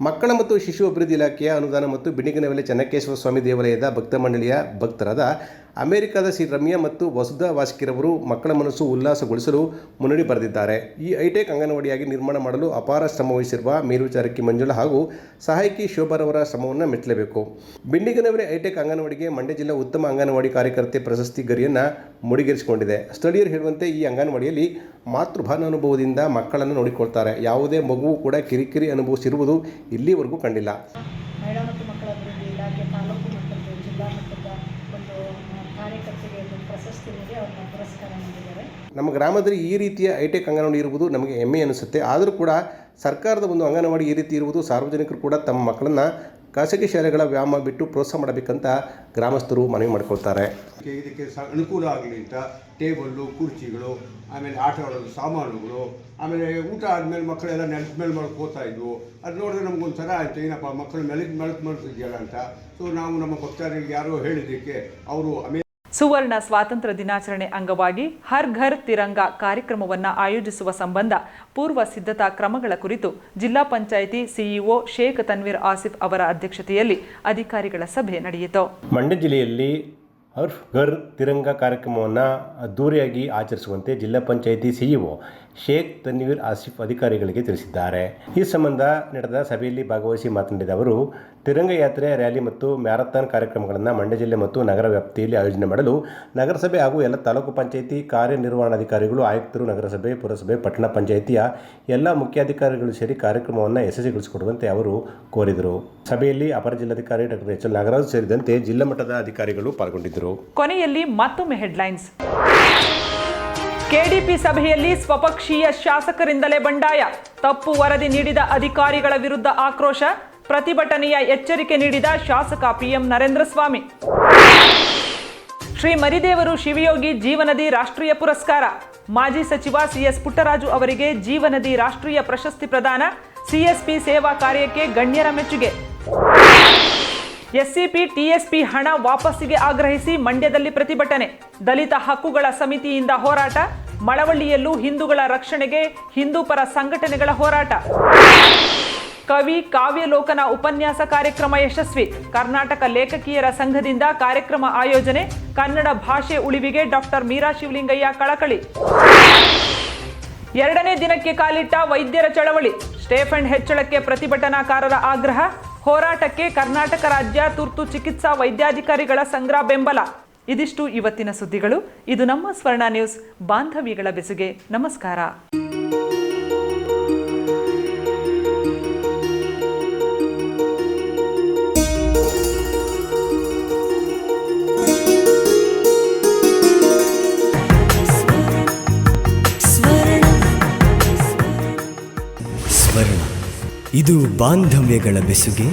ಮಕ್ಕಳ ಮತ್ತು ಶಿಶು ಅಭಿವೃದ್ಧಿ ಇಲಾಖೆಯ ಅನುದಾನ ಮತ್ತು ಬೆಂಡಿಗನವಿಲೆ ಚೆನ್ನಕೇಶವ ಸ್ವಾಮಿ ದೇವಾಲಯದ ಭಕ್ತ ಮಂಡಳಿಯ ಭಕ್ತರಾದ ಅಮೆರಿಕದ ಶ್ರೀ ರಮ್ಯಾ ಮತ್ತು ವಸುಧಾ ವಾಸ್ಕಿರವರು ಮಕ್ಕಳ ಮನಸ್ಸು ಉಲ್ಲಾಸಗೊಳಿಸಲು ಮುನ್ನಡಿ ಬರೆದಿದ್ದಾರೆ. ಈ ಹೈಟೆಕ್ ಅಂಗನವಾಡಿಯಾಗಿ ನಿರ್ಮಾಣ ಮಾಡಲು ಅಪಾರ ಶ್ರಮ ವಹಿಸಿರುವ ಮೇಲ್ವಿಚಾರಕಿ ಮಂಜುಳಾ ಹಾಗೂ ಸಹಾಯಕಿ ಶೋಭಾರವರ ಶ್ರಮವನ್ನು ಮೆಚ್ಚಲೇಬೇಕು. ಬೆಂಡಿಗನವಿಲೆ ಹೈಟೆಕ್ ಅಂಗನವಾಡಿಗೆ ಮಂಡ್ಯ ಜಿಲ್ಲಾ ಉತ್ತಮ ಅಂಗನವಾಡಿ ಕಾರ್ಯಕರ್ತೆ ಪ್ರಶಸ್ತಿ ಗರಿಯನ್ನು ಮುಡಿಗೇರಿಸಿಕೊಂಡಿದೆ. ಸ್ಥಳೀಯರು ಹೇಳುವಂತೆ ಈ ಅಂಗನವಾಡಿಯಲ್ಲಿ ಮಾತೃಭಾನ ಅನುಭವದಿಂದ ಮಕ್ಕಳನ್ನು ನೋಡಿಕೊಳ್ತಾರೆ. ಯಾವುದೇ ಮಗುವು ಕೂಡ ಕಿರಿಕಿರಿ ಅನುಭವಿಸಿರುವುದು ಇಲ್ಲಿವರೆಗೂ ಕಂಡಿಲ್ಲ. ಮಹಿಳಾ ಮತ್ತು ಮಕ್ಕಳ ಅಭಿವೃದ್ಧಿ ಇಲಾಖೆ ತಾಲೂಕು ಮಟ್ಟದ ಜಿಲ್ಲಾ ಮಟ್ಟದ ಒಂದು ಕಾರ್ಯಕರ್ತೆಗೆ ಪ್ರಶಸ್ತಿ ನೀಡಿ ಅವ್ರನ್ನ ಪುರಸ್ಕಾರ ನೀಡಿದ್ದಾರೆ. ನಮ್ಮ ಗ್ರಾಮದಲ್ಲಿ ಈ ರೀತಿಯ ಹೈಟೆಕ್ ಅಂಗನವಾಡಿ ಇರುವುದು ನಮಗೆ ಹೆಮ್ಮೆ ಅನಿಸುತ್ತೆ. ಆದರೂ ಕೂಡ ಸರ್ಕಾರದ ಒಂದು ಅಂಗನವಾಡಿ ಈ ರೀತಿ ಇರುವುದು ಸಾರ್ವಜನಿಕರು ಕೂಡ ತಮ್ಮ ಮಕ್ಕಳನ್ನು ಖಾಸಗಿ ಶಾಲೆಗಳ ವ್ಯಾಯಾಮ ಬಿಟ್ಟು ಪ್ರೋತ್ಸಾಹ ಮಾಡಬೇಕಂತ ಗ್ರಾಮಸ್ಥರು ಮನವಿ ಮಾಡಿಕೊಳ್ತಾರೆ. ಇದಕ್ಕೆ ಅನುಕೂಲ ಆಗಲಿ ಅಂತ ಟೇಬಲ್ಲು, ಕುರ್ಚಿಗಳು, ಆಮೇಲೆ ಆಟ ಆಡೋದು ಸಾಮಾನುಗಳು, ಆಮೇಲೆ ಊಟ ಆದಮೇಲೆ ಮಕ್ಕಳೆಲ್ಲ ನೆಲದ ಮೇಲೆ ಮಲ್ಕೋತಾ ಇದ್ವು. ಅದು ನೋಡಿದ್ರೆ ನಮಗೊಂಥರ ಆಯಿತು, ಏನಪ್ಪ ಮಕ್ಕಳು ಮಲ್ತಿದೆಯಲ್ಲ ಅಂತ. ಸೊ ನಾವು ನಮ್ಮ ಭಕ್ತರಿಗೆ ಯಾರೋ ಹೇಳಿದ್ದಕ್ಕೆ ಅವರು ಸುವರ್ಣ ಸ್ವಾತಂತ್ರ್ಯ ದಿನಾಚರಣೆ ಅಂಗವಾಗಿ ಹರ್ ಘರ್ ತಿರಂಗ ಕಾರ್ಯಕ್ರಮವನ್ನು ಆಯೋಜಿಸುವ ಸಂಬಂಧ ಪೂರ್ವ ಸಿದ್ಧತಾ ಕ್ರಮಗಳ ಕುರಿತು ಜಿಲ್ಲಾ ಪಂಚಾಯಿತಿ ಸಿಇಒ ಶೇಖ್ ತನ್ವೀರ್ ಆಸಿಫ್ ಅವರ ಅಧ್ಯಕ್ಷತೆಯಲ್ಲಿ ಅಧಿಕಾರಿಗಳ ಸಭೆ ನಡೆಯಿತು. ಮಂಡ್ಯ ಜಿಲ್ಲೆಯಲ್ಲಿ ಹರ್ ಘರ್ ತಿರಂಗ ಕಾರ್ಯಕ್ರಮವನ್ನು ಅದ್ದೂರಿಯಾಗಿ ಆಚರಿಸುವಂತೆ ಜಿಲ್ಲಾ ಪಂಚಾಯಿತಿ ಸಿಇಒ ಶೇಖ್ ತನ್ವೀರ್ ಆಸಿಫ್ ಅಧಿಕಾರಿಗಳಿಗೆ ತಿಳಿಸಿದ್ದಾರೆ. ಈ ಸಂಬಂಧ ನಡೆದ ಸಭೆಯಲ್ಲಿ ಭಾಗವಹಿಸಿ ಮಾತನಾಡಿದ ಅವರು, ತಿರಂಗ ಯಾತ್ರೆ, ರ್ಯಾಲಿ ಮತ್ತು ಮ್ಯಾರಥಾನ್ ಕಾರ್ಯಕ್ರಮಗಳನ್ನು ಮಂಡ್ಯ ಜಿಲ್ಲೆ ಮತ್ತು ನಗರ ವ್ಯಾಪ್ತಿಯಲ್ಲಿ ಆಯೋಜನೆ ಮಾಡಲು ನಗರಸಭೆ ಹಾಗೂ ಎಲ್ಲ ತಾಲೂಕು ಪಂಚಾಯಿತಿ ಕಾರ್ಯನಿರ್ವಹಣಾಧಿಕಾರಿಗಳು, ಆಯುಕ್ತರು, ನಗರಸಭೆ, ಪುರಸಭೆ, ಪಟ್ಟಣ ಪಂಚಾಯಿತಿಯ ಎಲ್ಲ ಮುಖ್ಯಾಧಿಕಾರಿಗಳು ಸೇರಿ ಕಾರ್ಯಕ್ರಮವನ್ನು ಯಶಸ್ವಿಗೊಳಿಸಿಕೊಡುವಂತೆ ಅವರು ಕೋರಿದರು. ಸಭೆಯಲ್ಲಿ ಅಪರ ಜಿಲ್ಲಾಧಿಕಾರಿ ಡಾಕ್ಟರ್ ಎಚ್ ಎಲ್ ನಾಗರಾಜ್ ಸೇರಿದಂತೆ ಜಿಲ್ಲಾ ಮಟ್ಟದ ಅಧಿಕಾರಿಗಳು ಪಾಲ್ಗೊಂಡಿದ್ದರು. ಕೊನೆಯಲ್ಲಿ ಮತ್ತೊಮ್ಮೆ ಹೆಡ್ಲೈನ್ಸ್. ಕೆಡಿಪಿ ಸಭೆಯಲ್ಲಿ ಸ್ವಪಕ್ಷೀಯ ಶಾಸಕರಿಂದಲೇ ಬಂಡಾಯ, ತಪ್ಪು ವರದಿ ನೀಡಿದ ಅಧಿಕಾರಿಗಳ ವಿರುದ್ಧ ಆಕ್ರೋಶ, ಪ್ರತಿಭಟನೆಯ ಎಚ್ಚರಿಕೆ ನೀಡಿದ ಶಾಸಕ ಪಿಎಂ ನರೇಂದ್ರ ಸ್ವಾಮಿ. ಶ್ರೀ ಮರಿದೇವರು ಶಿವಯೋಗಿ ಜೀವನದಿ ರಾಷ್ಟ್ರೀಯ ಪುರಸ್ಕಾರ, ಮಾಜಿ ಸಚಿವ ಸಿಎಸ್ ಪುಟ್ಟರಾಜು ಅವರಿಗೆ ಜೀವನದಿ ರಾಷ್ಟ್ರೀಯ ಪ್ರಶಸ್ತಿ ಪ್ರದಾನ, ಸಿಎಸ್ಪಿ ಸೇವಾ ಕಾರ್ಯಕ್ಕೆ ಗಣ್ಯರ ಮೆಚ್ಚುಗೆ. ಎಸ್ಸಿಪಿ ಟಿಎಸ್ಪಿ ಹಣ ವಾಪಸ್ಸಿಗೆ ಆಗ್ರಹಿಸಿ ಮಂಡ್ಯದಲ್ಲಿ ಪ್ರತಿಭಟನೆ, ದಲಿತ ಹಕ್ಕುಗಳ ಸಮಿತಿಯಿಂದ ಹೋರಾಟ, ಮಳವಳ್ಳಿಯಲ್ಲೂ ಹಿಂದೂಗಳ ರಕ್ಷಣೆಗೆ ಹಿಂದೂ ಪರ ಸಂಘಟನೆಗಳ ಹೋರಾಟ. ಕವಿ ಕಾವ್ಯಲೋಕನ ಉಪನ್ಯಾಸ ಕಾರ್ಯಕ್ರಮ ಯಶಸ್ವಿ, ಕರ್ನಾಟಕ ಲೇಖಕಿಯರ ಸಂಘದಿಂದ ಕಾರ್ಯಕ್ರಮ ಆಯೋಜನೆ, ಕನ್ನಡ ಭಾಷೆ ಉಳಿವಿಗೆ ಡಾಕ್ಟರ್ ಮೀರಾ ಶಿವಲಿಂಗಯ್ಯ ಕಳಕಳಿ. 2ನೇ ದಿನಕ್ಕೆ ಕಾಲಿಟ್ಟ ವೈದ್ಯರ ಚಳವಳಿ, ಸ್ಟೇಫಂಡ್ ಹೆಚ್ಚಳಕ್ಕೆ ಪ್ರತಿಭಟನಾಕಾರರ ಆಗ್ರಹ, ಹೋರಾಟಕ್ಕೆ ಕರ್ನಾಟಕ ರಾಜ್ಯ ತುರ್ತು ಚಿಕಿತ್ಸಾ ವೈದ್ಯಾಧಿಕಾರಿಗಳ ಸಂಘ ಬೆಂಬಲ. ಇದಿಷ್ಟು ಇವತ್ತಿನ ಸುದ್ದಿಗಳು. ಇದು ನಮ್ಮ ಸ್ವರ್ಣ ನ್ಯೂಸ್. ಬಾಂಧವ್ಯಗಳ ಬೆಸುಗೆ ನಮಸ್ಕಾರ. ಸ್ವರ್ಣ, ಇದು ಬಾಂಧವ್ಯಗಳ ಬೆಸುಗೆ